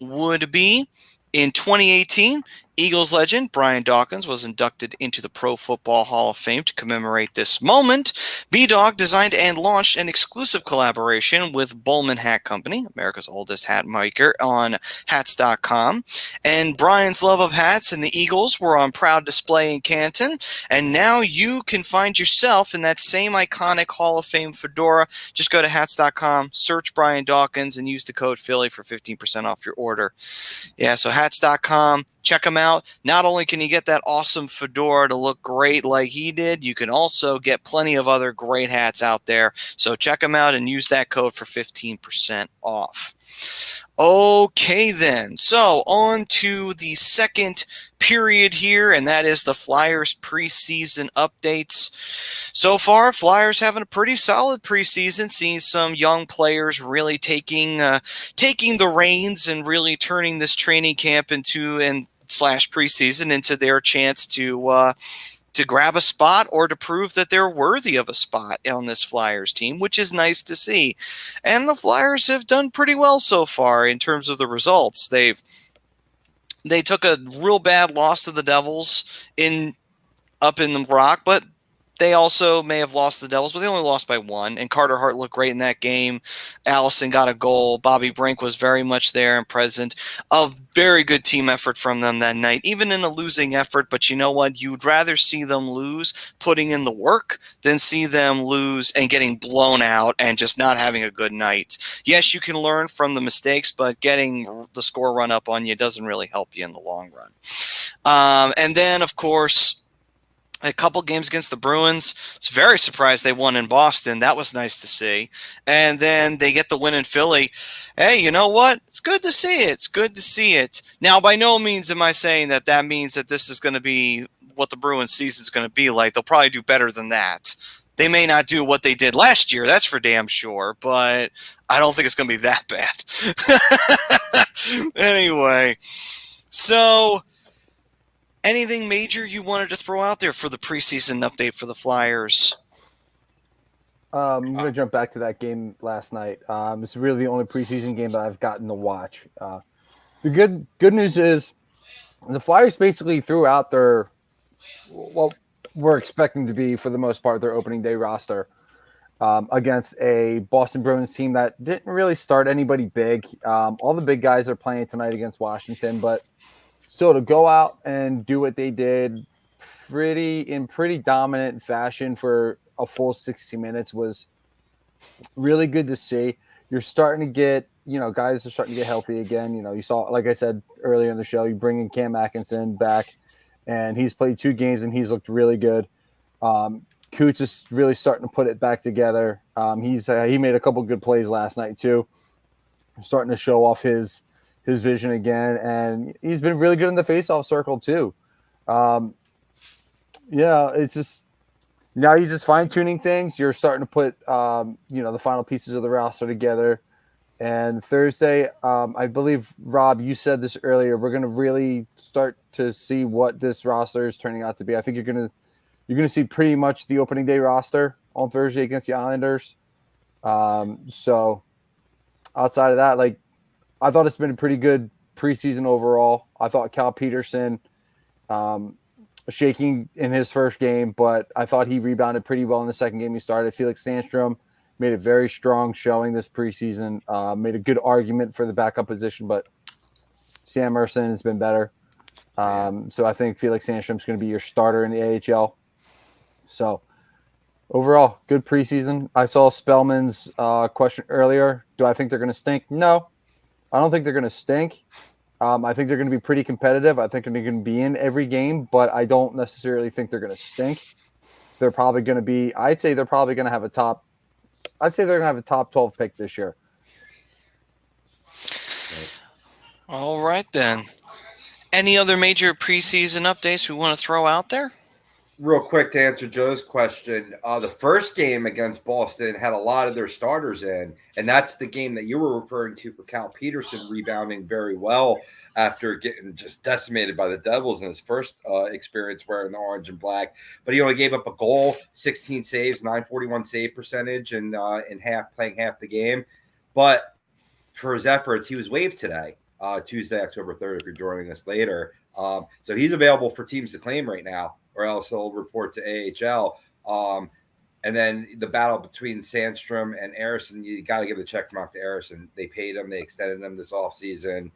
would be, in 2018, Eagles legend Brian Dawkins was inducted into the Pro Football Hall of Fame. To commemorate this moment, B-Dog designed and launched an exclusive collaboration with Bowman Hat Company, America's oldest hat maker, on hats.com. And Brian's love of hats and the Eagles were on proud display in Canton. And now you can find yourself in that same iconic Hall of Fame fedora. Just go to hats.com, search Brian Dawkins, and use the code Philly for 15% off your order. Yeah, so hats.com. Check him out. Not only can you get that awesome fedora to look great like he did, you can also get plenty of other great hats out there. So check him out and use that code for 15% off. Okay, then. So on to the second period here, and that is the Flyers preseason updates. So far, Flyers having a pretty solid preseason, seeing some young players really taking the reins and really turning this training camp into / preseason into their chance to grab a spot or to prove that they're worthy of a spot on this Flyers team, which is nice to see. And the Flyers have done pretty well so far in terms of the results. They took a real bad loss to the Devils up in the Rock, but they also may have lost the Devils, but they only lost by 1. And Carter Hart looked great in that game. Allison got a goal. Bobby Brink was very much there and present. A very good team effort from them that night, even in a losing effort. But you know what? You'd rather see them lose putting in the work than see them lose and getting blown out and just not having a good night. Yes, you can learn from the mistakes, but getting the score run up on you doesn't really help you in the long run. And then, of course, a couple games against the Bruins. I was very surprised they won in Boston. That was nice to see. And then they get the win in Philly. Hey, you know what? It's good to see it. It's good to see it. Now, by no means am I saying that means that this is going to be what the Bruins season is going to be like. They'll probably do better than that. They may not do what they did last year. That's for damn sure. But I don't think it's going to be that bad. Anyway, so anything major you wanted to throw out there for the preseason update for the Flyers? I'm going to jump back to that game last night. It's really the only preseason game that I've gotten to watch. The good news is the Flyers basically threw out their what we're expecting to be, for the most part, their opening day roster against a Boston Bruins team that didn't really start anybody big. All the big guys are playing tonight against Washington, but still, to go out and do what they did in pretty dominant fashion for a full 60 minutes was really good to see. You're starting to get, guys are starting to get healthy again. You saw, like I said earlier in the show, you bring in Cam Atkinson back, and he's played 2 games and he's looked really good. Coots is really starting to put it back together. He made a couple good plays last night too, starting to show off his vision again, and he's been really good in the faceoff circle too. It's just now you're just fine-tuning things. You're starting to put the final pieces of the roster together. And Thursday, I believe, Rob, you said this earlier, we're going to really start to see what this roster is turning out to be. I think you're going to see pretty much the opening day roster on Thursday against the Islanders. So outside of that, I thought it's been a pretty good preseason overall. I thought Cal Peterson shaking in his first game, but I thought he rebounded pretty well in the second game he started. Felix Sandstrom made a very strong showing this preseason, made a good argument for the backup position, but Sam Emerson has been better. So I think Felix Sandstrom's going to be your starter in the AHL. So overall, good preseason. I saw Spellman's question earlier. Do I think they're going to stink? No, I don't think they're going to stink. I think they're going to be pretty competitive. I think they're going to be in every game, but I don't necessarily think they're going to stink. They're probably going to be, I'd say they're probably going to have a top 12 pick this year. All right, then. Any other major preseason updates we want to throw out there? Real quick to answer Joe's question, the first game against Boston had a lot of their starters in, and that's the game that you were referring to for Cal Peterson rebounding very well after getting just decimated by the Devils in his first experience wearing the orange and black. But he only gave up a goal, 16 saves, 941 save percentage, and playing half the game. But for his efforts, he was waived today, Tuesday, October 3rd, if you're joining us later. So he's available for teams to claim right now, or else he'll report to AHL. And then the battle between Sandstrom and Arison, you got to give the check mark to Arison. They paid him. They extended him this offseason.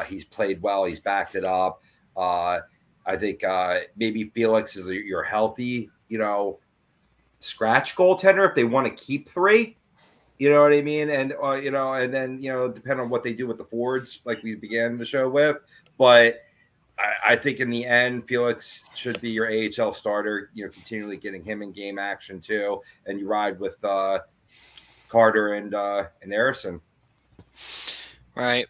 He's played well. He's backed it up. I think maybe Felix is your healthy, scratch goaltender if they want to keep three. You know what I mean? And, and then, depending on what they do with the forwards, like we began the show with. But I think in the end, Felix should be your AHL starter, continually getting him in game action too. And you ride with Carter and Arison. Right.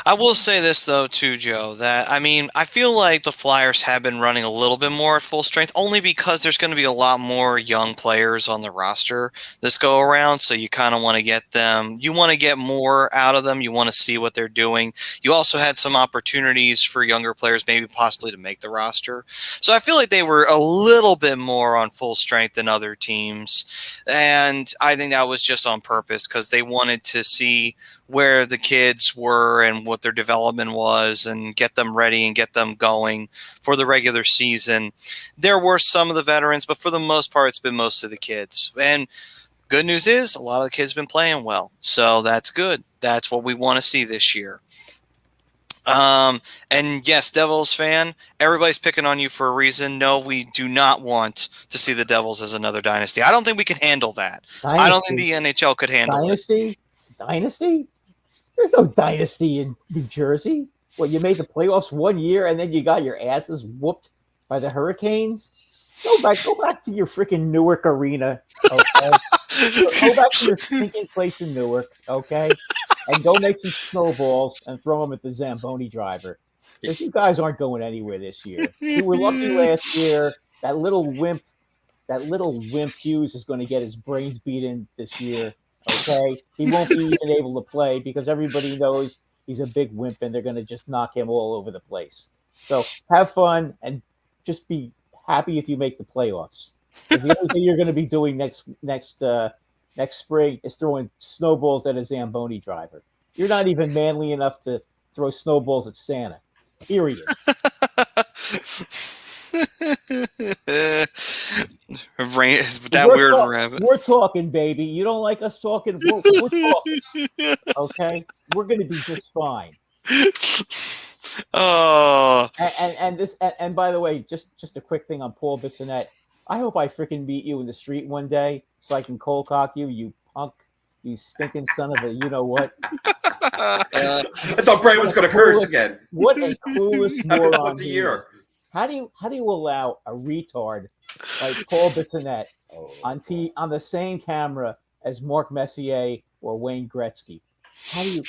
I will say this, though, too, Joe, that, I feel like the Flyers have been running a little bit more at full strength, only because there's going to be a lot more young players on the roster this go around. So you kind of want to get them, you want to get more out of them. You want to see what they're doing. You also had some opportunities for younger players, maybe possibly to make the roster. So I feel like they were a little bit more on full strength than other teams. And I think that was just on purpose because they wanted to see where the kids were and what their development was and get them ready and get them going for the regular season. There were some of the veterans, but for the most part, it's been most of the kids. And good news is a lot of the kids have been playing well. So that's good. That's what we want to see this year. And yes, Devils fan, everybody's picking on you for a reason. No, we do not want to see the Devils as another dynasty. I don't think we can handle that. Dynasty. I don't think the NHL could handle it. Dynasty? There's no dynasty in New Jersey. Well, you made the playoffs one year and then you got your asses whooped by the Hurricanes. Go back to your freaking Newark arena, okay? Go back to your stinking place in Newark, okay? And go make some snowballs and throw them at the Zamboni driver. Because you guys aren't going anywhere this year. You were lucky last year. That little wimp Hughes is going to get his brains beaten this year. Okay, he won't be even able to play because everybody knows he's a big wimp and they're going to just knock him all over the place. So have fun and just be happy if you make the playoffs. The only thing you're going to be doing next spring is throwing snowballs at a Zamboni driver. You're not even manly enough to throw snowballs at Santa. Period. We're talking, baby. You don't like us talking? We're talking. Okay? We're going to be just fine. Oh. And by the way, just a quick thing on Paul Bissonnette. I hope I freaking meet you in the street one day so I can cold cock you, you punk, you stinking son of a you-know-what. I thought Bray was going to curse again. What a clueless moron. Once a year. How do you allow a retard like Paul Bissonnette on the same camera as Mark Messier or Wayne Gretzky?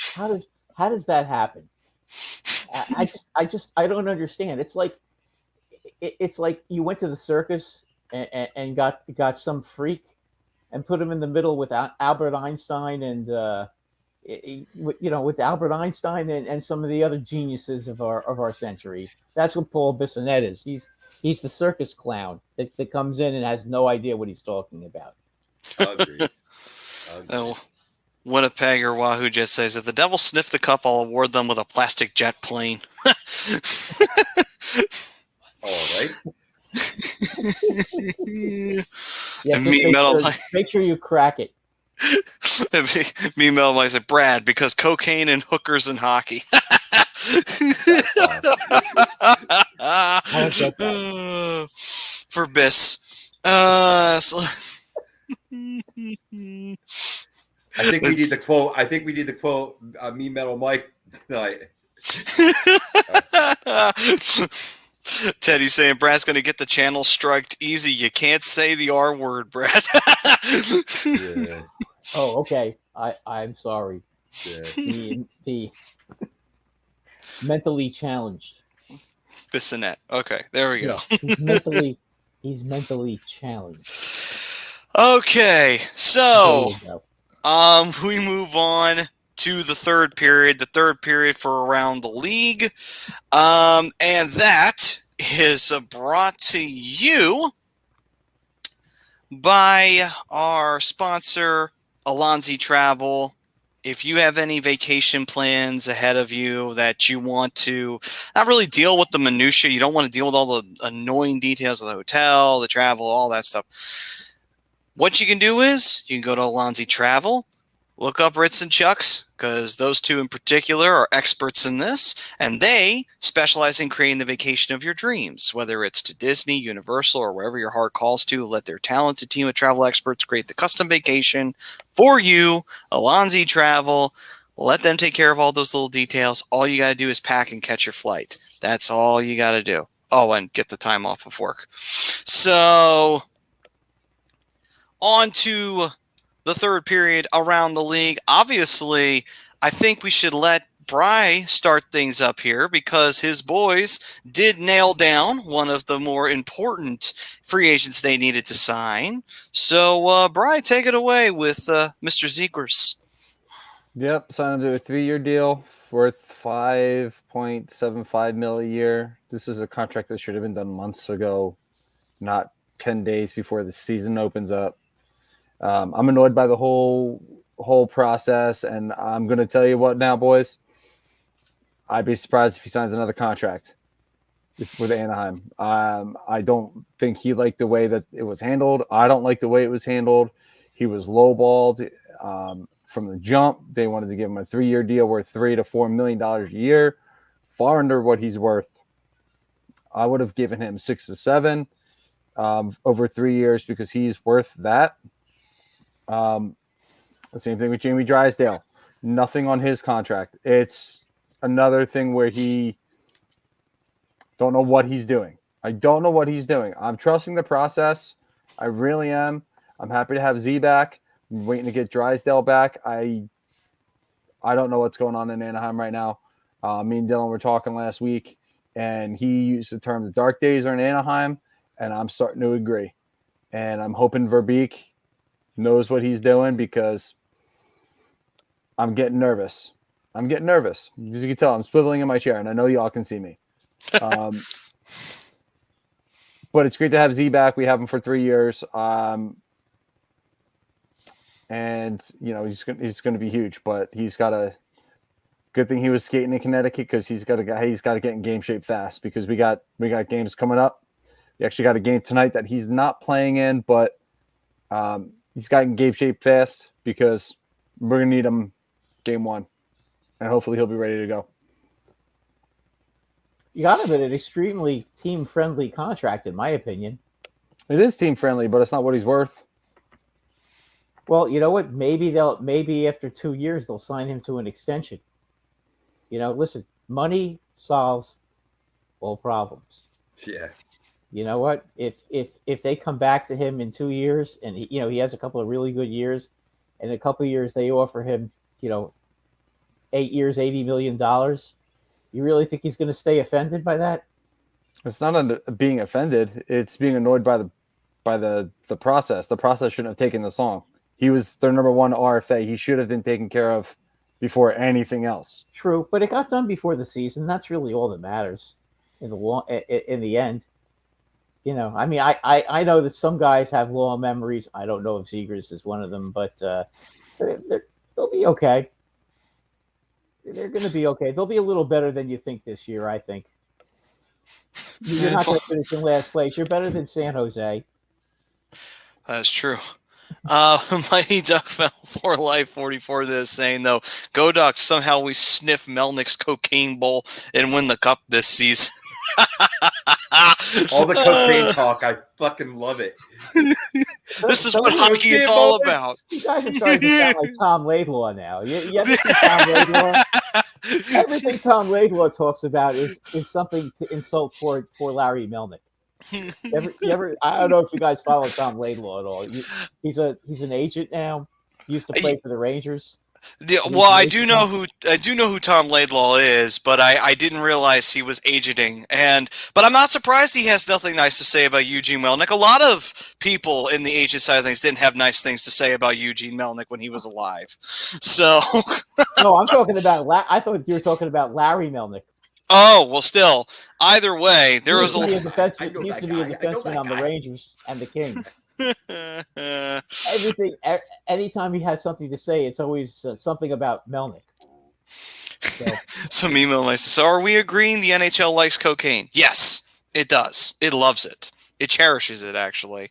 How does that happen? I don't understand. It's like you went to the circus and got some freak and put him in the middle with Albert Einstein and with Albert Einstein and some of the other geniuses of our century. That's what Paul Bissonnette is. He's the circus clown that comes in and has no idea what he's talking about. Agreed. Oh, Winnipegger Wahoo just says, if the Devils sniff the cup, I'll award them with a plastic jet plane. All right. Yeah, And just me metal make sure you crack it. me metal Mike said, Brad, because cocaine and hookers and hockey. I'll get that. For Biss. I think we need the quote. I think we need the quote. Me metal Mike tonight. Teddy's saying Brad's going to get the channel striked easy. You can't say the R word, Brad. Yeah. Oh, okay. I'm sorry. Yeah. The mentally challenged. Bissonette. Okay, there we go. Yeah, he's mentally challenged. Okay, so There you go. we move on to the third period for around the league. And that is brought to you by our sponsor, Alonzi Travel. If you have any vacation plans ahead of you that you want to not really deal with the minutia, you don't want to deal with all the annoying details of the hotel, the travel, all that stuff. What you can do is you can go to Alonzi Travel, look up Ritz and Chucks, because those two in particular are experts in this, and they specialize in creating the vacation of your dreams, whether it's to Disney, Universal, or wherever your heart calls to. Let their talented team of travel experts create the custom vacation for you. Alonzi Travel, let them take care of all those little details. All you got to do is pack and catch your flight. That's all you got to do. Oh, and get the time off of work. So, on to the third period around the league. Obviously, I think we should let Bry start things up here because his boys did nail down one of the more important free agents they needed to sign. So, Bry, take it away with Mr. Zegers. Yep, signed him to a 3-year deal worth $5.75 million a year. This is a contract that should have been done months ago, not 10 days before the season opens up. I'm annoyed by the whole process, and I'm going to tell you what now, boys. I'd be surprised if he signs another contract with Anaheim. I don't think he liked the way that it was handled. I don't like the way it was handled. He was lowballed from the jump. They wanted to give him a 3-year deal worth $3 to $4 million a year, far under what he's worth. I would have given him 6 to 7 over 3 years because he's worth that. The same thing with Jamie Drysdale. Nothing on his contract. It's another thing where he don't know what he's doing. I don't know what he's doing. I'm trusting the process. I really am. I'm happy to have Z back. I'm waiting to get Drysdale back. I don't know what's going on in Anaheim right now. Me and Dylan were talking last week, and he used the term the dark days are in Anaheim, and I'm starting to agree. And I'm hoping Verbeek knows what he's doing because I'm getting nervous. As you can tell, I'm swiveling in my chair, and I know y'all can see me. But it's great to have Z back. We have him for 3 years. And, you know, he's going to be huge, but he's got a good thing he was skating in Connecticut because he's got to get in game shape fast because we got games coming up. We actually got a game tonight that he's not playing in, but he's got in game shape fast because we're going to need him game 1, and hopefully he'll be ready to go. You got him at an extremely team-friendly contract, in my opinion. It is team-friendly, but it's not what he's worth. Well, you know what? Maybe after 2 years they'll sign him to an extension. You know, listen, money solves all problems. Yeah. You know what? If they come back to him in 2 years and he has a couple of really good years, and in a couple of years they offer him 8 years, $80 million, you really think he's going to stay offended by that? It's not being offended. It's being annoyed by the process. The process shouldn't have taken this long. He was their number 1 RFA. He should have been taken care of before anything else. True, but it got done before the season. That's really all that matters in the end. You know, I mean, I know that some guys have long memories. I don't know if Zegers is one of them, but they'll be okay. They're going to be okay. They'll be a little better than you think this year, I think. You're not going to finish in last place. You're better than San Jose. That's true. Mighty Duck for Life 44 is saying, though, go Ducks, somehow we sniff Melnick's cocaine bowl and win the cup this season. All the cocaine talk, I fucking love it. This is what hockey is all about. You guys are starting to sound like Tom Laidlaw now. You ever see Tom Laidlaw? Everything Tom Laidlaw talks about is something to insult poor Larry Melnick. You ever? I don't know if you guys follow Tom Laidlaw at all. He's an agent now. He used to play for the Rangers. Yeah, well, I do know who Tom Laidlaw is, but I didn't realize he was agenting. But I'm not surprised he has nothing nice to say about Eugene Melnick. A lot of people in the agent side of things didn't have nice things to say about Eugene Melnick when he was alive. So no, I'm talking about. I thought you were talking about Larry Melnick. Oh, well, still, either way, there was He used to be a defenseman on the Rangers and the Kings. Anytime he has something to say, it's always something about Melnick. Some email nice. So, are we agreeing the NHL likes cocaine? Yes, it does. It loves it. It cherishes it, actually.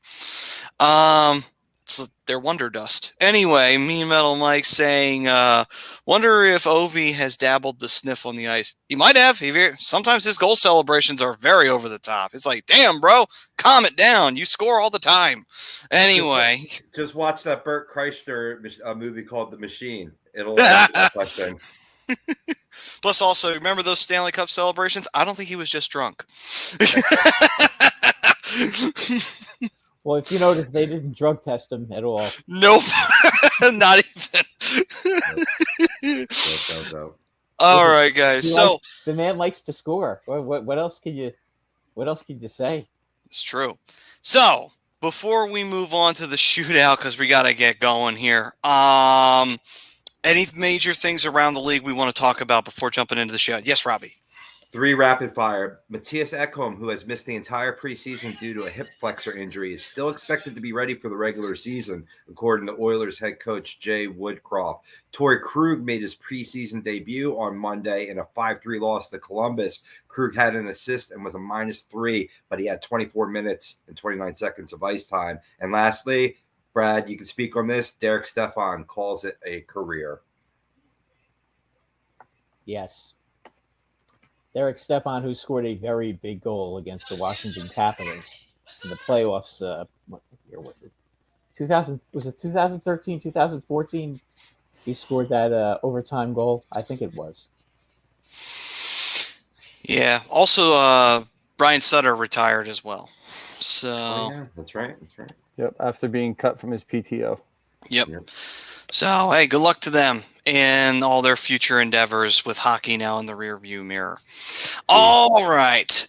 It's their wonder dust. Anyway, Mean Metal Mike saying, wonder if Ovi has dabbled the sniff on the ice. He might have. Sometimes his goal celebrations are very over the top. It's like, damn, bro, calm it down. You score all the time. Anyway. Just watch that Burt Kreischer movie called The Machine. It'll answer that question. Plus, also, remember those Stanley Cup celebrations? I don't think he was just drunk. Well, if you notice, they didn't drug test him at all. Nope, not even. All right, guys. So the man likes to score. What else can you say? It's true. So before we move on to the shootout, because we got to get going here. Any major things around the league we want to talk about before jumping into the shootout? Yes, Robbie. 3 rapid fire. Matthias Ekholm, who has missed the entire preseason due to a hip flexor injury, is still expected to be ready for the regular season, according to Oilers head coach Jay Woodcroft. Torrey Krug made his preseason debut on Monday in a 5-3 loss to Columbus. Krug had an assist and was a -3, but he had 24 minutes and 29 seconds of ice time. And lastly, Brad, you can speak on this. Derek Stepan calls it a career. Yes. Derek Stepan, who scored a very big goal against the Washington Capitals in the playoffs. What year was it? 2013, 2014? He scored that overtime goal. I think it was. Yeah. Also, Brian Sutter retired as well. So yeah, that's right. Yep. After being cut from his PTO. Yep. So, hey, good luck to them in all their future endeavors with hockey now in the rearview mirror. All right.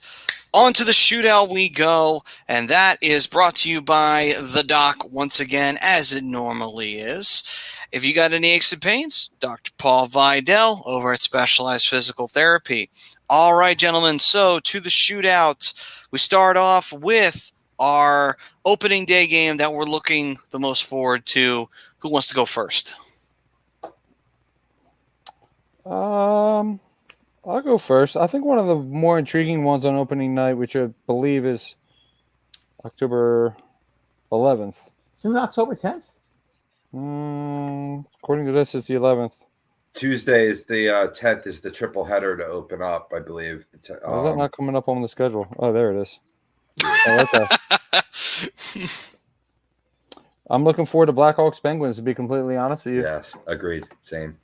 On to the shootout we go, and that is brought to you by The Doc once again, as it normally is. If you got any aches and pains, Dr. Paul Vidal over at Specialized Physical Therapy. All right, gentlemen, so to the shootout. We start off with our opening day game that we're looking the most forward to. Who wants to go first? I'll go first. I think one of the more intriguing ones on opening night, which I believe is October 11th. Isn't it October 10th? According to this, it's the 11th. Tuesday is the 10th is the triple header to open up, I believe. Is that not coming up on the schedule? Oh, there it is. Oh, okay. I'm looking forward to Blackhawks Penguins, to be completely honest with you. Yes, agreed. Same.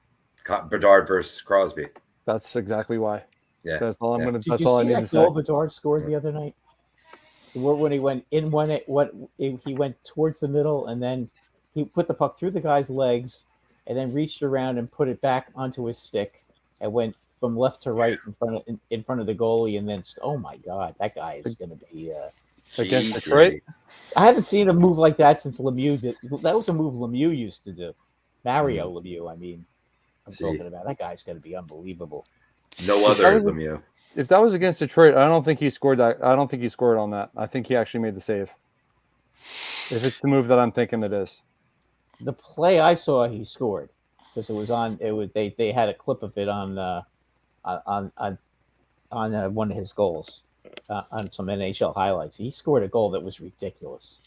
Bedard versus Crosby. That's exactly why. Yeah. That's all I'm going to. Did That's all I you see need that to goal say. Bedard scored the other night? When he went in he went towards the middle and then he put the puck through the guy's legs and then reached around and put it back onto his stick and went from left to right in front of the goalie and then oh my God, that guy is going to be against Detroit. I haven't seen a move like that since Lemieux did. That was a move Lemieux used to do. Mario Lemieux, I mean. I'm talking about that guy's going to be unbelievable. No other Lemieux. If that was against Detroit, I don't think he scored that. I don't think he scored on that. I think he actually made the save. If it's the move that I'm thinking it is. The play I saw, he scored because it was on. It was they had a clip of it on one of his goals. on some NHL highlights. He scored a goal that was ridiculous.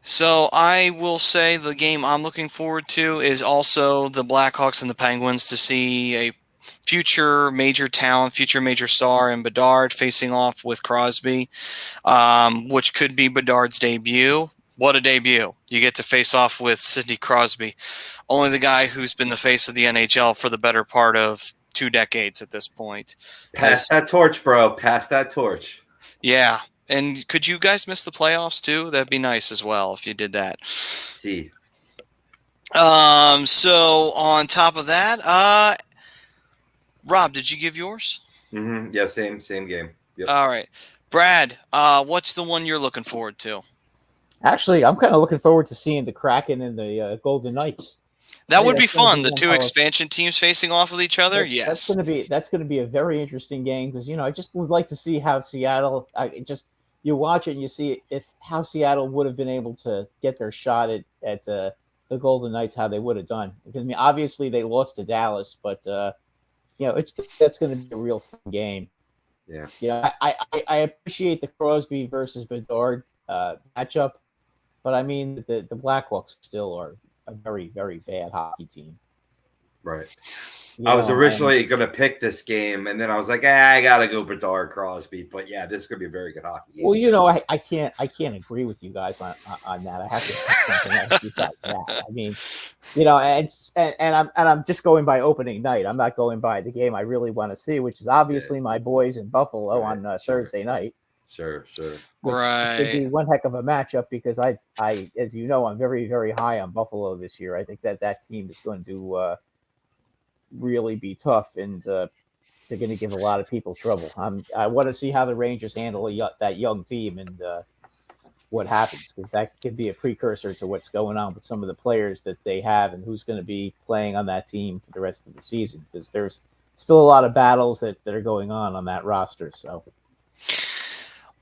So I will say the game I'm looking forward to is also the Blackhawks and the Penguins, to see a future major talent, future major star in Bedard facing off with Crosby, which could be Bedard's debut. What a debut. You get to face off with Sidney Crosby, only the guy who's been the face of the NHL for the better part of 2 decades at this point. Pass that torch, bro. Pass that torch. Yeah. And could you guys miss the playoffs too? That'd be nice as well if you did that. See. So on top of that, Rob, did you give yours? Mm-hmm. Yeah, same game. Yep. All right. Brad, what's the one you're looking forward to? Actually, I'm kind of looking forward to seeing the Kraken and the Golden Knights. That would be fun. The 2 expansion teams facing off with each other. Yes, that's going to be a very interesting game because I just would like to see how Seattle. You watch it and you see how Seattle would have been able to get their shot at the Golden Knights, how they would have done. Because obviously they lost to Dallas, but that's going to be a real fun game. Yeah. I appreciate the Crosby versus Bedard matchup, but I mean the Blackhawks still are a very, very bad hockey team. Right. I was originally going to pick this game, and then I was like, I got to go Bedard Crosby. But yeah, this is going to be a very good hockey game. Well, I can't agree with you guys on that. I have to pick something else besides that. I mean, and I'm just going by opening night. I'm not going by the game I really want to see, which is obviously my boys in Buffalo on Thursday night. Sure. Right. Should be one heck of a matchup because I, as you know, I'm very, very high on Buffalo this year. I think that team is going to really be tough, and they're going to give a lot of people trouble. I want to see how the Rangers handle that young team and what happens, because that could be a precursor to what's going on with some of the players that they have and who's going to be playing on that team for the rest of the season, because there's still a lot of battles that are going on that roster. So.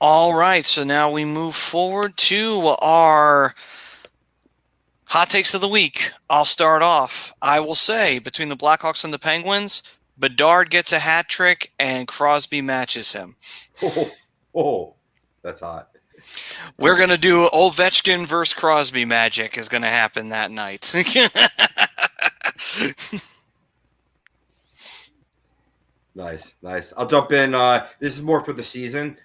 All right, so now we move forward to our hot takes of the week. I'll start off. I will say, between the Blackhawks and the Penguins, Bedard gets a hat trick and Crosby matches him. Oh, that's hot. We're going to do Ovechkin versus Crosby magic is going to happen that night. Nice. I'll jump in. This is more for the season.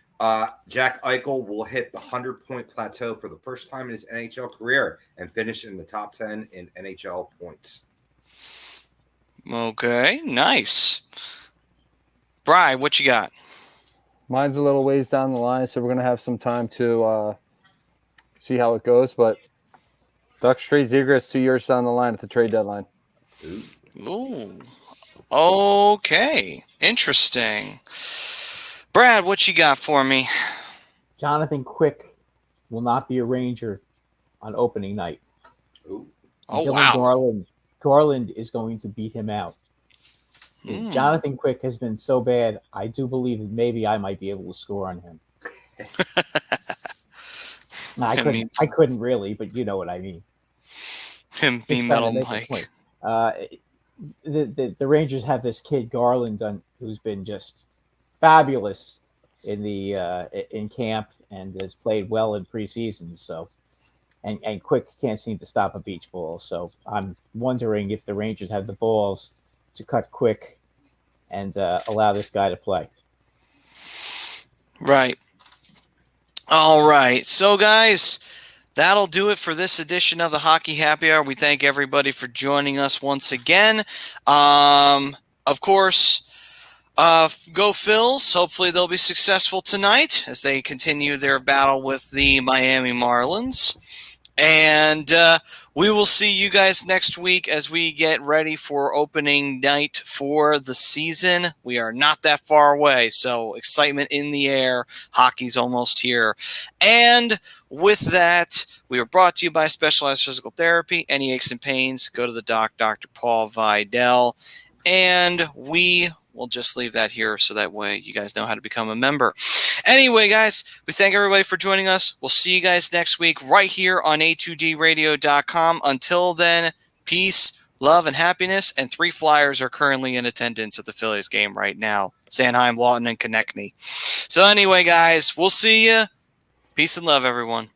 Jack Eichel will hit the 100-point plateau for the first time in his NHL career and finish in the top 10 in NHL points. Okay, nice. Bri, what you got? Mine's a little ways down the line, so we're going to have some time to see how it goes. But Ducks trade Zegras 2 years down the line at the trade deadline. Ooh. Okay, interesting. Brad, what you got for me? Jonathan Quick will not be a Ranger on opening night. Ooh. Oh, wow. Garland is going to beat him out. Jonathan Quick has been so bad, I do believe that maybe I might be able to score on him. I couldn't really, but you know what I mean. Him be Metal Mike. The Rangers have this kid Garland who's been just fabulous in camp and has played well in preseason. So, and Quick can't seem to stop a beach ball. So I'm wondering if the Rangers have the balls to cut Quick and allow this guy to play. Right. All right. So, guys, that'll do it for this edition of the Hockey Happy Hour. We thank everybody for joining us once again. Of course, go Phils. Hopefully they'll be successful tonight as they continue their battle with the Miami Marlins. And we will see you guys next week as we get ready for opening night for the season. We are not that far away, so excitement in the air. Hockey's almost here. And with that, we are brought to you by Specialized Physical Therapy. Any aches and pains, go to the doc, Dr. Paul Vidal. And we'll just leave that here so that way you guys know how to become a member. Anyway, guys, we thank everybody for joining us. We'll see you guys next week right here on a2dradio.com. Until then, peace, love, and happiness. And 3 Flyers are currently in attendance at the Phillies game right now. Sanheim, Lawton, and Konechny. So anyway, guys, we'll see you. Peace and love, everyone.